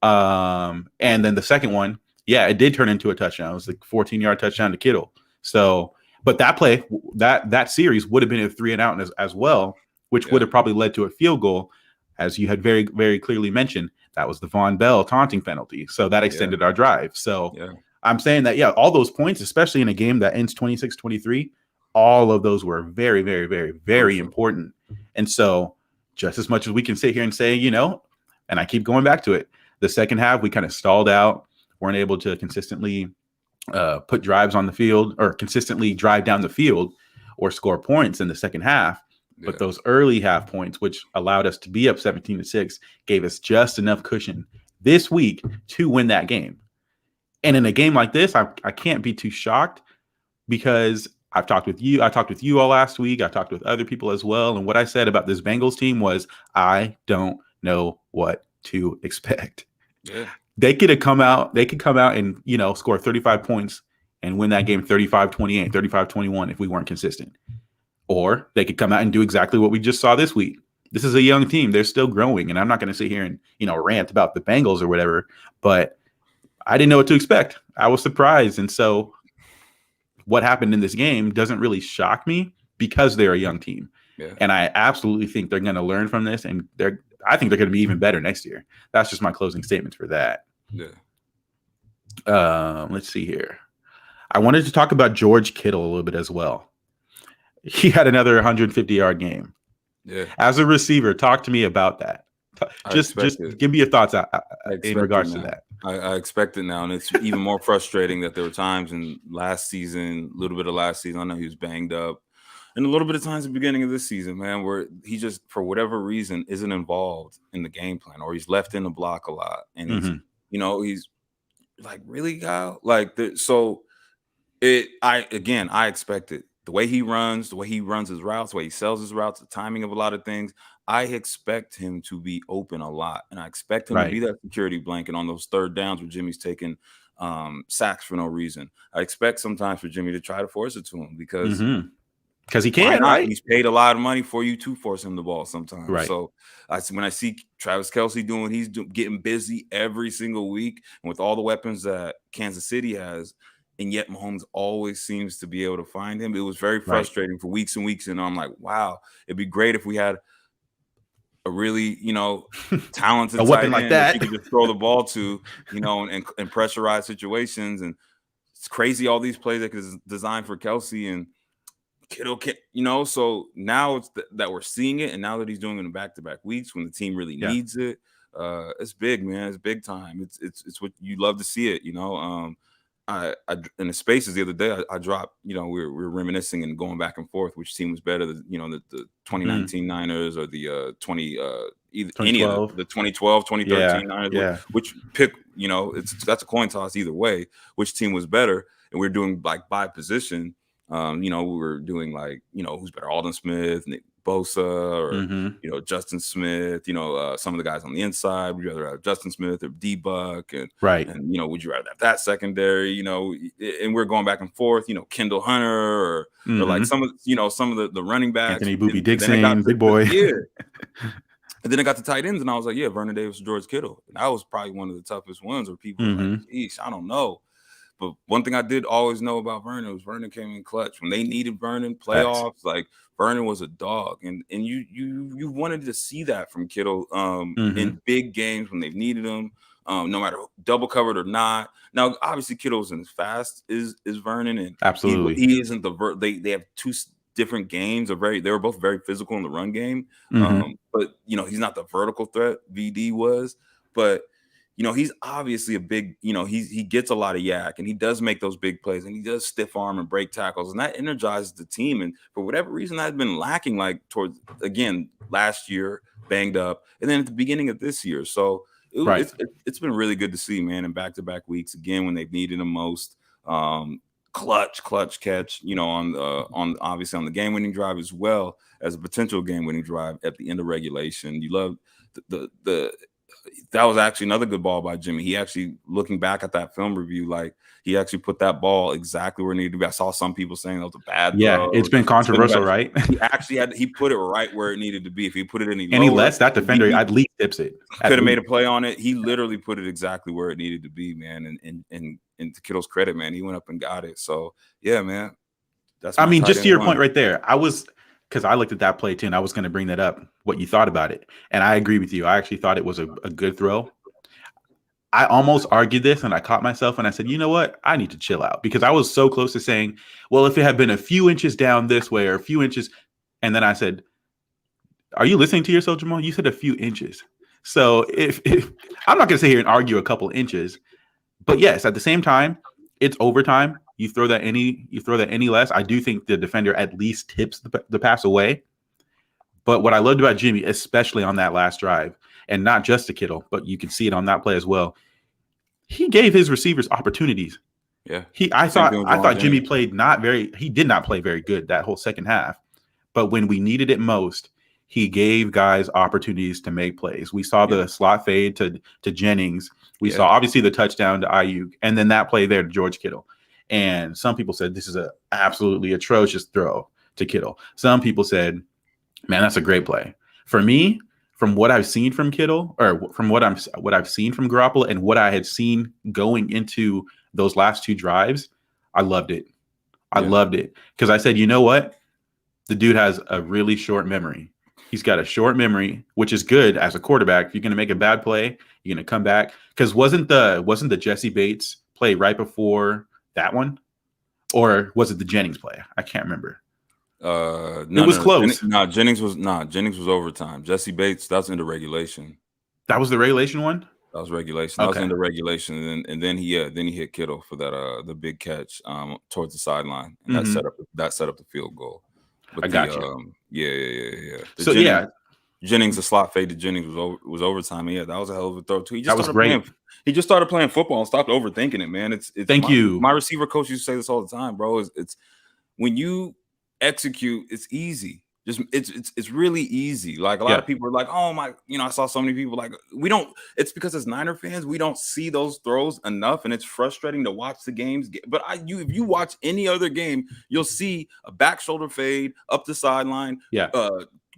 And then the second one, it did turn into a touchdown. It was like 14-yard touchdown to Kittle. So, but that play, that series would have been a 3-and-out as well, which would have probably led to a field goal. As you had very, very clearly mentioned, that was the Von Bell taunting penalty. So that extended our drive. So I'm saying that, all those points, especially in a game that ends 26-23, all of those were very, very, very, very important. And so just as much as we can sit here and say, and I keep going back to it, the second half, we kind of stalled out, weren't able to consistently put drives on the field or consistently drive down the field or score points in the second half. But those early half points, which allowed us to be up 17-6, gave us just enough cushion this week to win that game. And in a game like this, I can't be too shocked because I've talked with you. I talked with you all last week. I talked with other people as well. And what I said about this Bengals team was I don't know what to expect. Yeah. They could come out and, score 35 points and win that game 35-28, 35-21 if we weren't consistent. Or they could come out and do exactly what we just saw this week. This is a young team. They're still growing. And I'm not going to sit here and, rant about the Bengals or whatever, but I didn't know what to expect. I was surprised. And so what happened in this game doesn't really shock me because they're a young team. Yeah. And I absolutely think they're going to learn from this. And I think they're going to be even better next year. That's just my closing statements for that. Yeah. Let's see here. I wanted to talk about George Kittle a little bit as well. He had another 150-yard game. Yeah. As a receiver, talk to me about that. Just give me your thoughts in regards to that. I expect it now, and it's even more frustrating that there were times in last season, a little bit of last season, I know he was banged up, and a little bit of times at the beginning of this season, man, where he just, for whatever reason, isn't involved in the game plan, or he's left in the block a lot, and he's, he's like, really, Kyle? Like, I expect it. The way he runs his routes, the way he sells his routes, the timing of a lot of things, I expect him to be open a lot, and I expect him to be that security blanket on those third downs where Jimmy's taking sacks for no reason. I expect sometimes for Jimmy to try to force it to him because he can, right? He's paid a lot of money for you to force him the ball sometimes. Right. So when I see Travis Kelce doing, he's getting busy every single week, and with all the weapons that Kansas City has, and yet Mahomes always seems to be able to find him. It was very frustrating for weeks and weeks, and I'm like, wow, it'd be great if we had a really, talented a weapon like that you could just throw the ball to, and pressurize situations. And it's crazy, all these plays that is designed for Kelce and Kittle, so now it's that we're seeing it, and now that he's doing it in back-to-back weeks when the team really needs it, it's big, man. It's big time. It's what you love to see it, I in the spaces the other day, I dropped, we were reminiscing and going back and forth which team was better, the 2019 Niners or the any of the 2012, 2013 Niners, which pick, that's a coin toss either way, which team was better. And we're doing like by position. We were doing like, who's better, Aldon Smith, Nick Bosa, or Justin Smith, some of the guys on the inside. Would you rather have Justin Smith or D-Buck? And would you rather have that secondary, and we're going back and forth, Kendall Hunter or like some of the running backs. Anthony Boobie Dixon, big boy. Yeah. And then I got the tight ends, and I was like, Vernon Davis, George Kittle. And that was probably one of the toughest ones where people were like, geez, I don't know. But one thing I did always know about Vernon was Vernon came in clutch. When they needed Vernon, playoffs, like Vernon was a dog. And you wanted to see that from Kittle in big games when they've needed him, no matter double covered or not. Now, obviously, Kittle isn't as fast as Vernon. And absolutely. He isn't they have two different games. They were both very physical in the run game. But, he's not the vertical threat VD was. But he's obviously a big, he gets a lot of yak, and he does make those big plays, and he does stiff arm and break tackles, and that energizes the team. And for whatever reason, that had been lacking, like towards, again, last year, banged up, and then at the beginning of this year. So it's been really good to see, man, in back-to-back weeks, again, when they've needed him most. Clutch catch, on obviously on the game-winning drive, as well as a potential game-winning drive at the end of regulation. You love that was actually another good ball by Jimmy. He actually, looking back at that film review, like he actually put that ball exactly where it needed to be. I saw some people saying that was a bad throw. It's been controversial, right? He actually he put it right where it needed to be. If he put it any lower, lets that defender at least tips it. Could have made a play on it. He literally put it exactly where it needed to be, man. And to Kittle's credit, man, he went up and got it. So yeah, man. Just to your point right there, because I looked at that play too, and I was going to bring that up, what you thought about it. And I agree with you. I actually thought it was a good throw. I almost argued this, and I caught myself, and I said, you know what? I need to chill out, because I was so close to saying, well, if it had been a few inches down this way or a few inches. And then I said, are you listening to yourself, Jamal? You said a few inches. So if I'm not going to sit here and argue a couple inches, but yes, at the same time, it's overtime. You throw that any less, I do think the defender at least tips the pass away. But what I loved about Jimmy, especially on that last drive, and not just to Kittle, but you can see it on that play as well, he gave his receivers opportunities. Yeah. I thought Jimmy did not play very good that whole second half. But when we needed it most, he gave guys opportunities to make plays. We saw the slot fade to Jennings. We saw obviously the touchdown to Ayuk, and then that play there to George Kittle. And some people said this is an absolutely atrocious throw to Kittle. Some people said, man, that's a great play. For me, from what I've seen from Kittle, or from what I've seen from Garoppolo, and what I had seen going into those last two drives, I loved it. I loved it, because I said, you know what? The dude has a really short memory. He's got a short memory, which is good as a quarterback. If you're going to make a bad play, you're going to come back. Because wasn't the Jesse Bates play right before that one, or was it the Jennings play? I can't remember. It was close. Jennings was overtime. Jesse Bates, that's into regulation. That was the regulation one? That was regulation. That was in the regulation, and then he hit Kittle for that the big catch towards the sideline, and that set up the field goal. But I got you. Yeah. So Jennings, the slot fade to Jennings was overtime. And that was a hell of a throw too. He just started playing football and stopped overthinking it, man. My receiver coach used to say this all the time, bro. It's when you execute, it's easy. Just it's really easy. Like a lot of people are like, oh my, I saw so many people like it's because as Niner fans, we don't see those throws enough, and it's frustrating to watch the games. But if you watch any other game, you'll see a back shoulder fade up the sideline.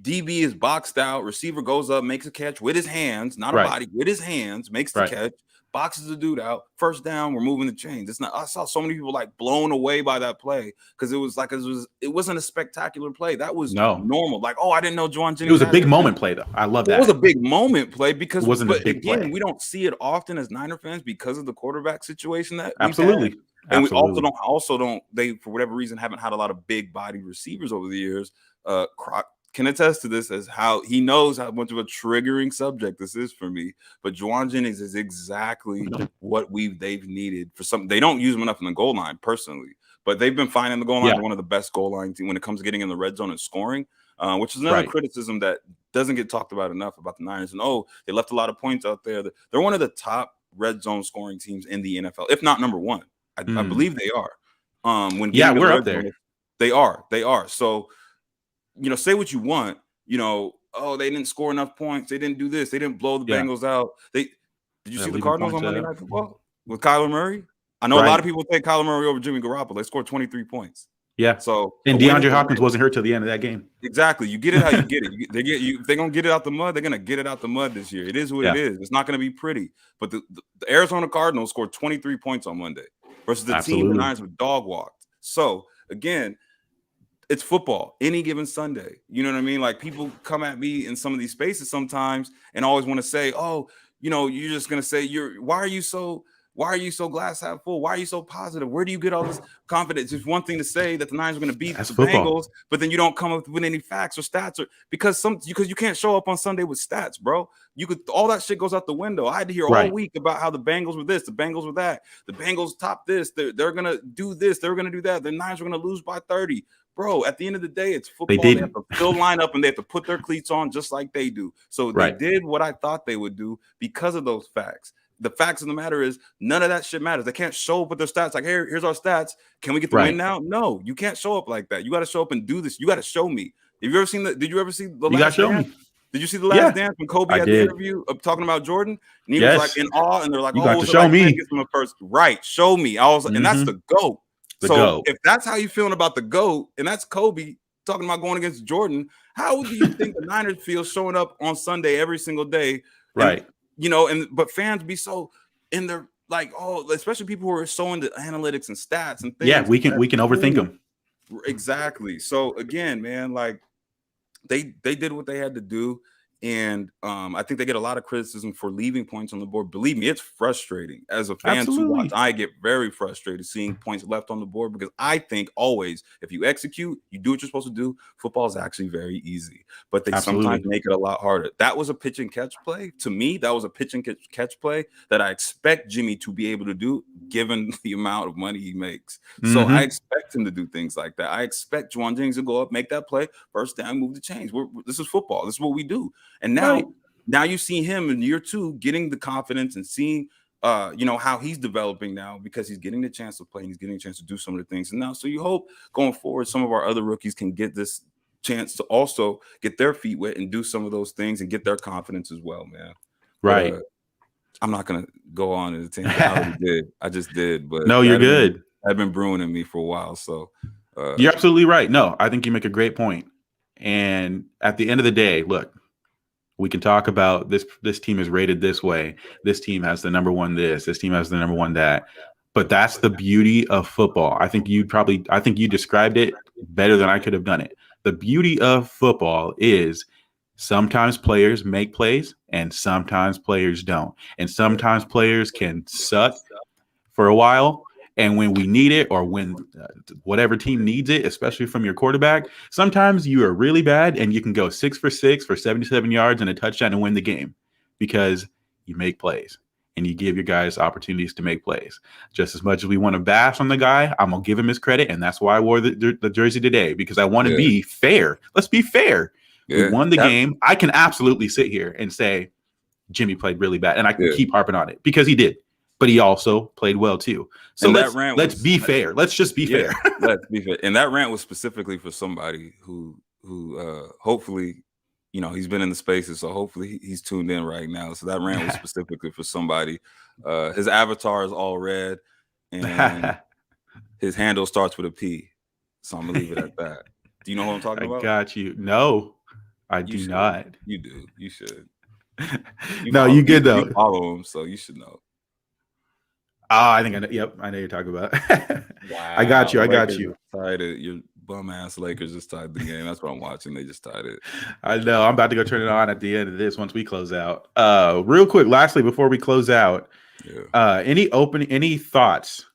DB is boxed out, receiver goes up, makes a catch with his hands, not a body, with his hands, makes the catch, boxes the dude out, first down, we're moving the chains. I saw so many people like blown away by that play because it wasn't a spectacular play. That was normal. Like, I didn't know Jauan Jennings. It was a big moment play though. I love that. It was a big moment play because it wasn't a big play. We don't see it often as Niner fans because of the quarterback situation that absolutely. And we also don't they for whatever reason haven't had a lot of big body receivers over the years. Croc can attest to this as how he knows how much of a triggering subject this is for me. But Jauan Jennings is exactly what they've needed for something. They don't use him enough in the goal line personally, but they've been finding the goal line. One of the best goal line team when it comes to getting in the red zone and scoring, which is another criticism that doesn't get talked about enough about the Niners. And they left a lot of points out there. They're one of the top red zone scoring teams in the NFL, if not number one. I believe they are. We're up there. They are. So, say what you want, they didn't score enough points. They didn't do this. They didn't blow the Bengals out. Did you see the Cardinals on Monday Night Football with Kyler Murray? I know a lot of people take Kyler Murray over Jimmy Garoppolo. They scored 23 points. Yeah. So and DeAndre Hopkins wasn't hurt till the end of that game. Exactly. You get it how you get it. If they're gonna get it out the mud, they're gonna get it out the mud this year. It is what it is. It's not gonna be pretty. But the Arizona Cardinals scored 23 points on Monday versus the team the Niners were dog walked. So again, it's football any given Sunday. You know what I mean? Like people come at me in some of these spaces sometimes and always want to say, you're just going to say why are you so glass half full? Why are you so positive? Where do you get all this confidence? It's one thing to say that the Niners are going to beat the Bengals, but then you don't come up with any facts or stats because you can't show up on Sunday with stats, bro. All that shit goes out the window. I had to hear all week about how the Bengals were this, the Bengals were that, the Bengals top this, they're going to do this, they're going to do that. The Niners are going to lose by 30. Bro, at the end of the day, it's football. They have to still line up and they have to put their cleats on just like they do. So they did what I thought they would do because of those facts. The facts of the matter is none of that shit matters. They can't show up with their stats like, here's our stats. Can we get the win now? No, you can't show up like that. You got to show up and do this. You got to show me. Did you ever see the last dance? Did you see the last dance when Kobe had the interview of talking about Jordan? And he was like in awe, and they're like, you got to show me. Right, show me. I was and that's the GOAT. If that's how you're feeling about the GOAT, and that's Kobe talking about going against Jordan, how do you think the Niners feel showing up on Sunday every single day? Right. But fans be so in their like, especially people who are so into analytics and stats and things. Yeah, we can overthink them. Exactly. So again, man, like they did what they had to do. And I think they get a lot of criticism for leaving points on the board. Believe me, it's frustrating. As a fan to watch, I get very frustrated seeing points left on the board because I think always if you execute, you do what you're supposed to do, football is actually very easy. But they sometimes make it a lot harder. That was a pitch and catch play. To me, that was a pitch and catch play that I expect Jimmy to be able to do given the amount of money he makes. So I expect him to do things like that. I expect Jauan Jennings to go up, make that play, first down, move the chains. This is football. This is what we do. And now you see him in year two getting the confidence and seeing, how he's developing now because he's getting the chance to play and he's getting a chance to do some of the things. And now, so you hope going forward, some of our other rookies can get this chance to also get their feet wet and do some of those things and get their confidence as well, man. Right. But, I'm not going to go on to the team. I already did. I just did. But no, you're good. I've been brewing in me for a while. So you're absolutely right. No, I think you make a great point. And at the end of the day, look, we can talk about this team is rated this way. This team has the number one this team has the number one that. But that's the beauty of football. I think you described it better than I could have done it. The beauty of football is sometimes players make plays and sometimes players don't. And sometimes players can suck for a while. And when we need it or when whatever team needs it, especially from your quarterback, sometimes you are really bad and you can go 6 for 6 for 77 yards and a touchdown and win the game. because you make plays and you give your guys opportunities to make plays. Just as much as we want to bash on the guy, I'm going to give him his credit, and that's why I wore the jersey today, because I want to be fair. Let's be fair. We won the game. I can absolutely sit here and say Jimmy played really bad, and I can keep harping on it because he did. But he also played well too. So let's be fair. Let's just be fair. Let's be fair. And that rant was specifically for somebody who hopefully, you know, he's been in the spaces, so hopefully he's tuned in right now. So that rant was specifically for somebody. His avatar is all red, and his handle starts with a P. So I'm gonna leave it at that. Do you know what I'm talking about? I got you. No, I do not. You do. You should. No, you good though. You follow him, so you should know. Oh, I think I know. Yep, I know you're talking about. Wow, I got you. Tied it. Your bum ass Lakers just tied the game. That's what I'm watching. They just tied it. I know. I'm about to go turn it on at the end of this once we close out. Real quick, lastly, before we close out, any thoughts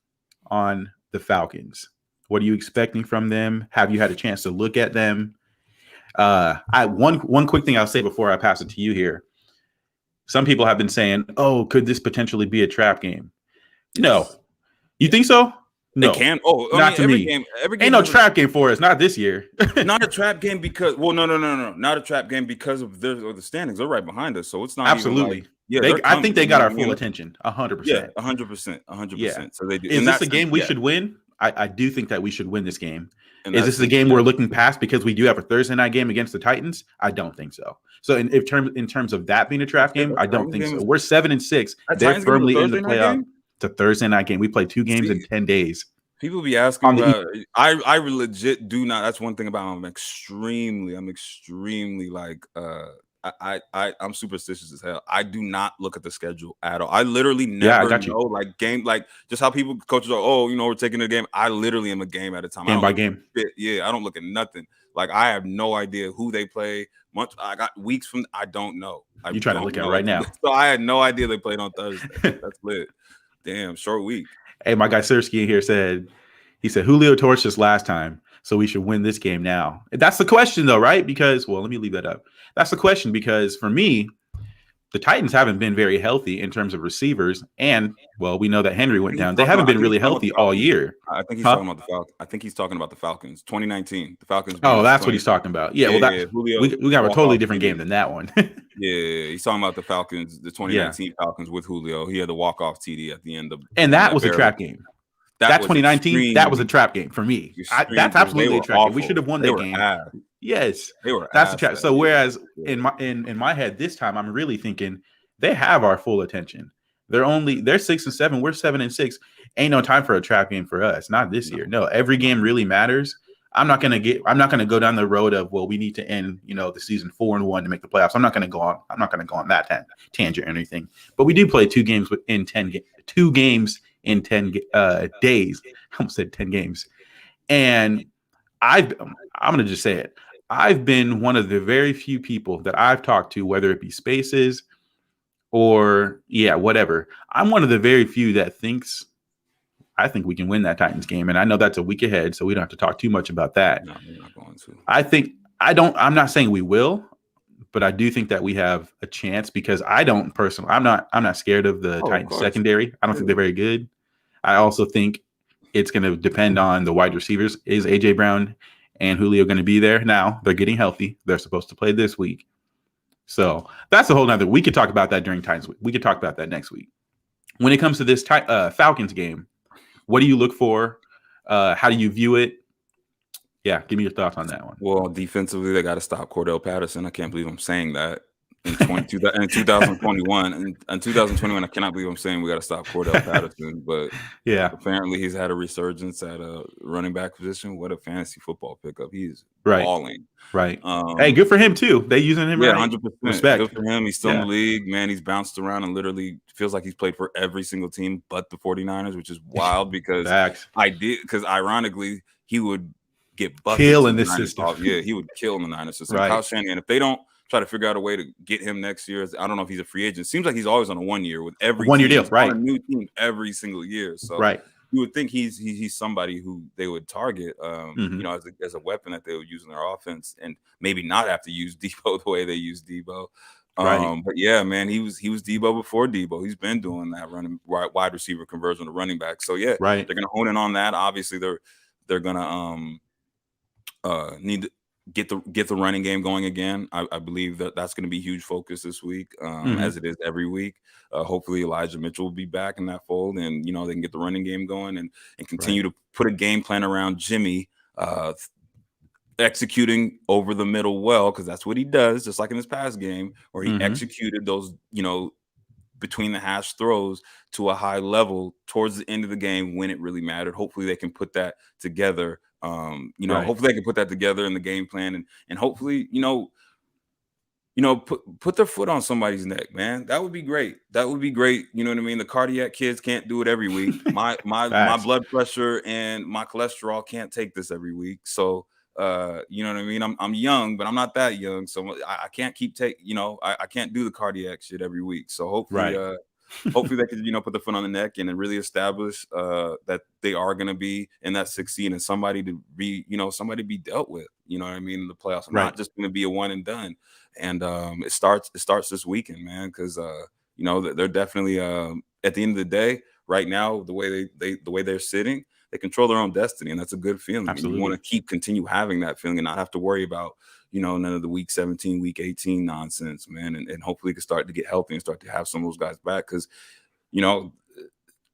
on the Falcons? What are you expecting from them? Have you had a chance to look at them? One quick thing I'll say before I pass it to you here. Some people have been saying, "Oh, could this potentially be a trap game?" No. You think so? No. They can. Oh, not to me. Every game ain't no trap game for us. Not this year. Not a trap game because. Well, no. Not a trap game because of the standings. They're right behind us, so it's not absolutely. Even like, I think they got our full attention. 100%. Yeah, 100%. So they do. Is this a game we should win? I do think that we should win this game. Is this a game we're looking past because we do have a Thursday night game against the Titans? I don't think so. So in terms of that being a trap game, I don't think so. We're 7-6. They're firmly in the playoff. It's a Thursday night game. We played 2 games in 10 days. People be asking about. I legit do not. That's one thing about. I'm extremely like. I'm superstitious as hell. I do not look at the schedule at all. I literally never know like game, like just how people coaches are. Oh, you know, we're taking the game. I literally am a game at a time. Game by game. Yeah, I don't look at nothing. Like I have no idea who they play. I got weeks from. I don't know. You trying to look at it right now? So I had no idea they played on Thursday. That's lit. Damn, short week. Hey, my guy Sersky in here said Julio torched us last time, so we should win this game now. That's the question, though, right? Because, well, let me leave that up. That's the question because for me, the Titans haven't been very healthy in terms of receivers, and well, we know that Henry went down. They haven't been really healthy all year. I think he's talking about the Falcons. I think he's talking about the Falcons. 2019, the Falcons. Oh, that's what he's talking about. Yeah, well, we got a totally different game than that one. Yeah, he's talking about the Falcons, the 2019 Falcons with Julio. He had the walk-off TD at the end of, and that was a trap game. That 2019, that was a trap game for me. That's absolutely a trap game. We should have won that game. Yes, that's a trap. So whereas in my head this time, I'm really thinking they have our full attention. They're 6-7. We're 7-6. Ain't no time for a trap game for us. Not this year. No, every game really matters. I'm not gonna go down the road of, well, we need to end, the season 4-1 to make the playoffs. I'm not gonna go on that tangent or anything. But we do play 2 games in 10 days. I almost said 10 games. And I'm gonna just say it. I've been one of the very few people that I've talked to, whether it be Spaces or whatever. I'm one of the very few that I think we can win that Titans game. And I know that's a week ahead, so we don't have to talk too much about that. No, we're not going to. I'm not saying we will, but I do think that we have a chance because I'm not scared of the Titans secondary. I don't think they're very good. I also think it's going to depend on the wide receivers. Is AJ Brown and Julio going to be there? Now they're getting healthy. They're supposed to play this week. So that's a whole nother. We could talk about that during Titans week. We could talk about that next week. When it comes to this Falcons game, what do you look for? How do you view it? Yeah, give me your thoughts on that one. Well, defensively, they got to stop Cordell Patterson. I can't believe I'm saying that. In 2021, and 2021, I cannot believe I'm saying we got to stop Cordell Patterson. But apparently he's had a resurgence at a running back position. What a fantasy football pickup! He's balling. Right. Hey, good for him too. They using him. Yeah, 100%. Respect. Good for him. He's still in the league, man. He's bounced around and literally feels like he's played for every single team but the 49ers, which is wild because ironically he would get buckets kill in this system. Yeah, he would kill in the Niners system. Kyle Shanahan, if they don't try to figure out a way to get him next year, I don't know if he's a free agent. Seems like he's always on a 1 year with every 1 year deal, right? On a new team every single year. So you would think he's somebody who they would target, as a weapon that they would use in their offense, and maybe not have to use Debo the way they use Debo. Right. But yeah, man, he was Debo before Debo. He's been doing that running wide receiver conversion to running back. So yeah, Right. they're gonna hone in on that. Obviously, they're gonna need to get the running game going again. I believe that's going to be a huge focus this week, as it is every week. Hopefully Elijah Mitchell will be back in that fold, and they can get the running game going and continue to put a game plan around Jimmy executing over the middle well, because that's what he does, just like in this past game where he executed those between the hash throws to a high level towards the end of the game when it really mattered. Hopefully they can put that together. Hopefully they can put that together in the game plan, and hopefully, put their foot on somebody's neck, man. That would be great. That would be great. You know what I mean? The cardiac kids can't do it every week. My blood pressure and my cholesterol can't take this every week. So you know what I mean? I'm young, but I'm not that young. So I can't I can't do the cardiac shit every week. So hopefully hopefully they could, put the foot on the neck and then really establish that they are going to be in that 16 and somebody to be, somebody to be dealt with, you know what I mean, in the playoffs. Not just going to be a one and done. And it starts this weekend, man, because they're definitely at the end of the day, right now, the way they're sitting, they control their own destiny, and that's a good feeling. Absolutely. And you want to continue having that feeling and not have to worry about none of the week 17, week 18 nonsense, man. And hopefully we can start to get healthy and start to have some of those guys back, because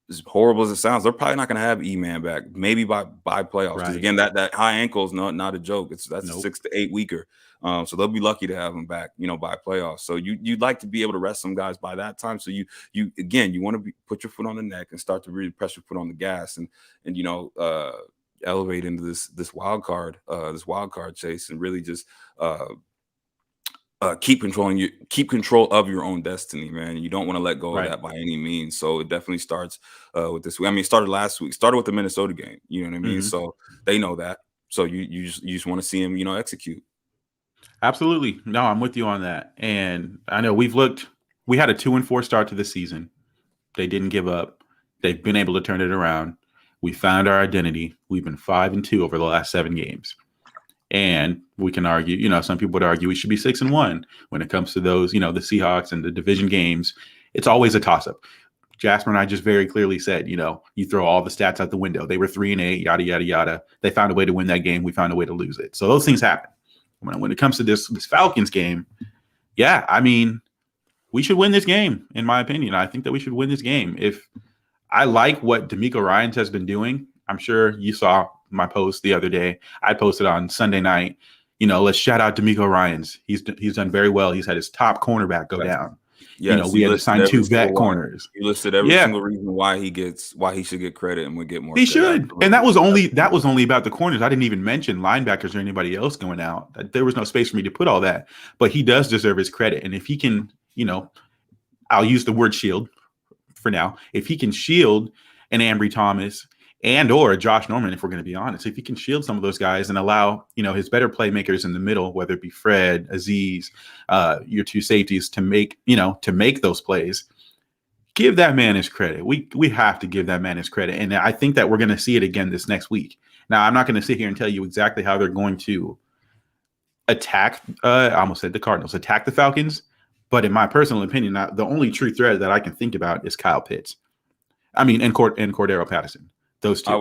as horrible as it sounds, they're probably not going to have E-Man back, maybe by playoffs. Because again, that high ankle is not a joke. That's a 6 to 8 weeker. So they'll be lucky to have him back, by playoffs. So you'd like to be able to rest some guys by that time. So you want to put your foot on the neck and start to really press your foot on the gas and elevate into this wild card chase, and really just keep control of your own destiny, man. You don't want to let go of that by any means. So it definitely starts with this week. I mean, it started last week. Started with the Minnesota game. You know what I mean? So they know that. So you just want to see him, execute. Absolutely. No, I'm with you on that. And I know we had a 2-4 start to the season. They didn't give up. They've been able to turn it around. We found our identity. We've been 5-2 over the last 7 games. And we can argue, some people would argue we should be 6-1 when it comes to those, the Seahawks and the division games. It's always a toss-up. Jasper and I just very clearly said, you throw all the stats out the window. They were 3-8, yada, yada, yada. They found a way to win that game. We found a way to lose it. So those things happen. When it comes to this Falcons game, yeah, I mean, we should win this game, in my opinion. I think that we should win this game. If I like what D'Amico Ryans has been doing, I'm sure you saw my post the other day. I posted on Sunday night, let's shout out D'Amico Ryans. He's done very well. He's had his top cornerback go down. Yes, we had to sign 2 vet corners. He listed every single reason why he should get credit and would get more. He should. And that was only about the corners. I didn't even mention linebackers or anybody else going out. There was no space for me to put all that. But he does deserve his credit. And if he can, I'll use the word shield for now. If he can shield an Ambry Thomas and or Josh Norman, if we're going to be honest, if he can shield some of those guys and allow, his better playmakers in the middle, whether it be Fred, Aziz, your 2 safeties to make those plays, give that man his credit. We have to give that man his credit. And I think that we're going to see it again this next week. Now, I'm not going to sit here and tell you exactly how they're going to attack, I almost said the Cardinals, attack the Falcons. But in my personal opinion, the only true threat that I can think about is Kyle Pitts. I mean, and Cordero Patterson. Those 2. I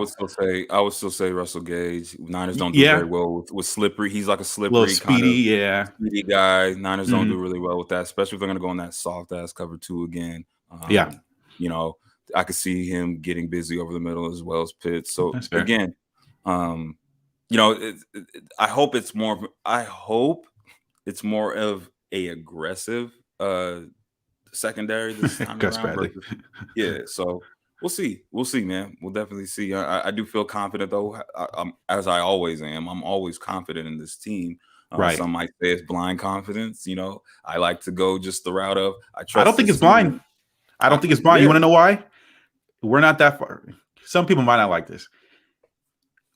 would still say Russell Gage. Niners don't do very well with slippery. He's like a slippery, little speedy, speedy guy. Niners don't do really well with that, especially if they're going to go on that soft ass cover 2 again. I could see him getting busy over the middle as well as Pitts. So again, I hope it's more of a aggressive secondary this time around. So we'll see, man. We'll definitely see. I do feel confident, though, as I always am. I'm always confident in this team. Some might say it's blind confidence. I like to go just the route of I trust. I don't think it's blind. I don't think it's blind. You want to know why? We're not that far. Some people might not like this.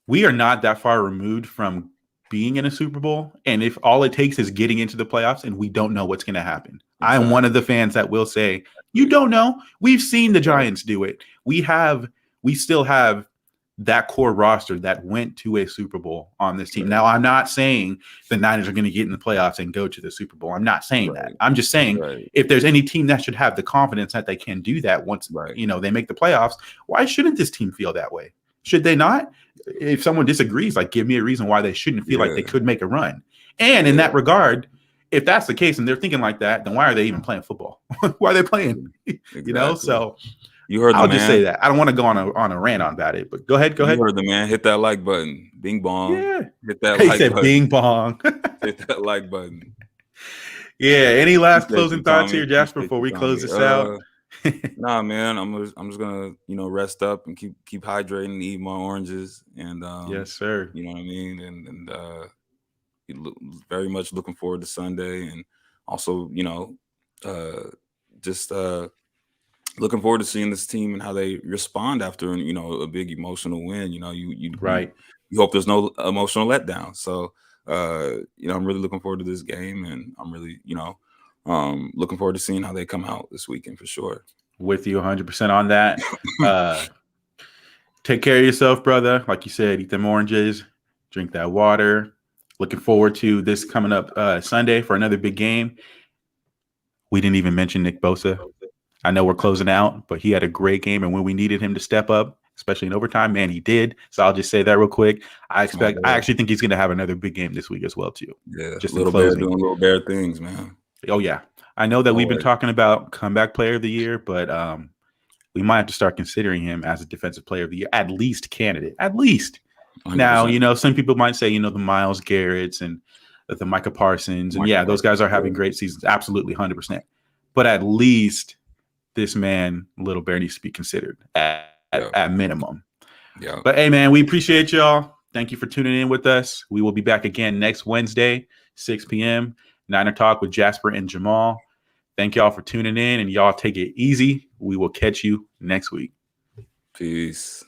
We are not that far removed from being in a Super Bowl, and if all it takes is getting into the playoffs and we don't know what's going to happen. Exactly. I am one of the fans that will say, you don't know. We've seen the Giants do it. We still have that core roster that went to a Super Bowl on this team. Now, I'm not saying the Niners are going to get in the playoffs and go to the Super Bowl. I'm not saying that. I'm just saying if there's any team that should have the confidence that they can do that once they make the playoffs, why shouldn't this team feel that way? Should they not? If someone disagrees, like give me a reason why they shouldn't feel like they could make a run. And in that regard, if that's the case and they're thinking like that, then why are they even playing football? Why are they playing? Exactly. So you heard I'll just say that. I don't want to go on a rant on about it, but go ahead. You heard the man. Hit that like button. Bing bong. Yeah. Hit that He like said button. bing bong. Hit that like button. Yeah. Any last closing thoughts here, Jasper, before we close this out? Nah, man. I'm just gonna rest up and keep hydrating and eat my oranges and yes, sir. You know what I mean, and very much looking forward to Sunday, and also just looking forward to seeing this team and how they respond after a big emotional win. You hope there's no emotional letdown. So I'm really looking forward to this game, and I'm really looking forward to seeing how they come out this weekend for sure. With you 100% on that. Take care of yourself, brother. Like you said, eat them oranges, drink that water. Looking forward to this coming up Sunday for another big game. We didn't even mention Nick Bosa. I know we're closing out, but he had a great game, and when we needed him to step up, especially in overtime, man, he did. So I'll just say that real quick. I actually think he's going to have another big game this week as well, too. Yeah, just little bear doing little bear things, man. Oh, yeah. I know that we've been talking about comeback player of the year, but we might have to start considering him as a defensive player of the year, at least candidate, at least. 100%. Now, some people might say, the Myles Garretts and the Micah Parsons, and those guys are having great seasons. Absolutely, 100%. But at least this man, Little Bear, needs to be considered at minimum. Yeah. But hey, man, we appreciate y'all. Thank you for tuning in with us. We will be back again next Wednesday, 6 p.m. Niner Talk with Jasper and Jamal. Thank y'all for tuning in, and y'all take it easy. We will catch you next week. Peace.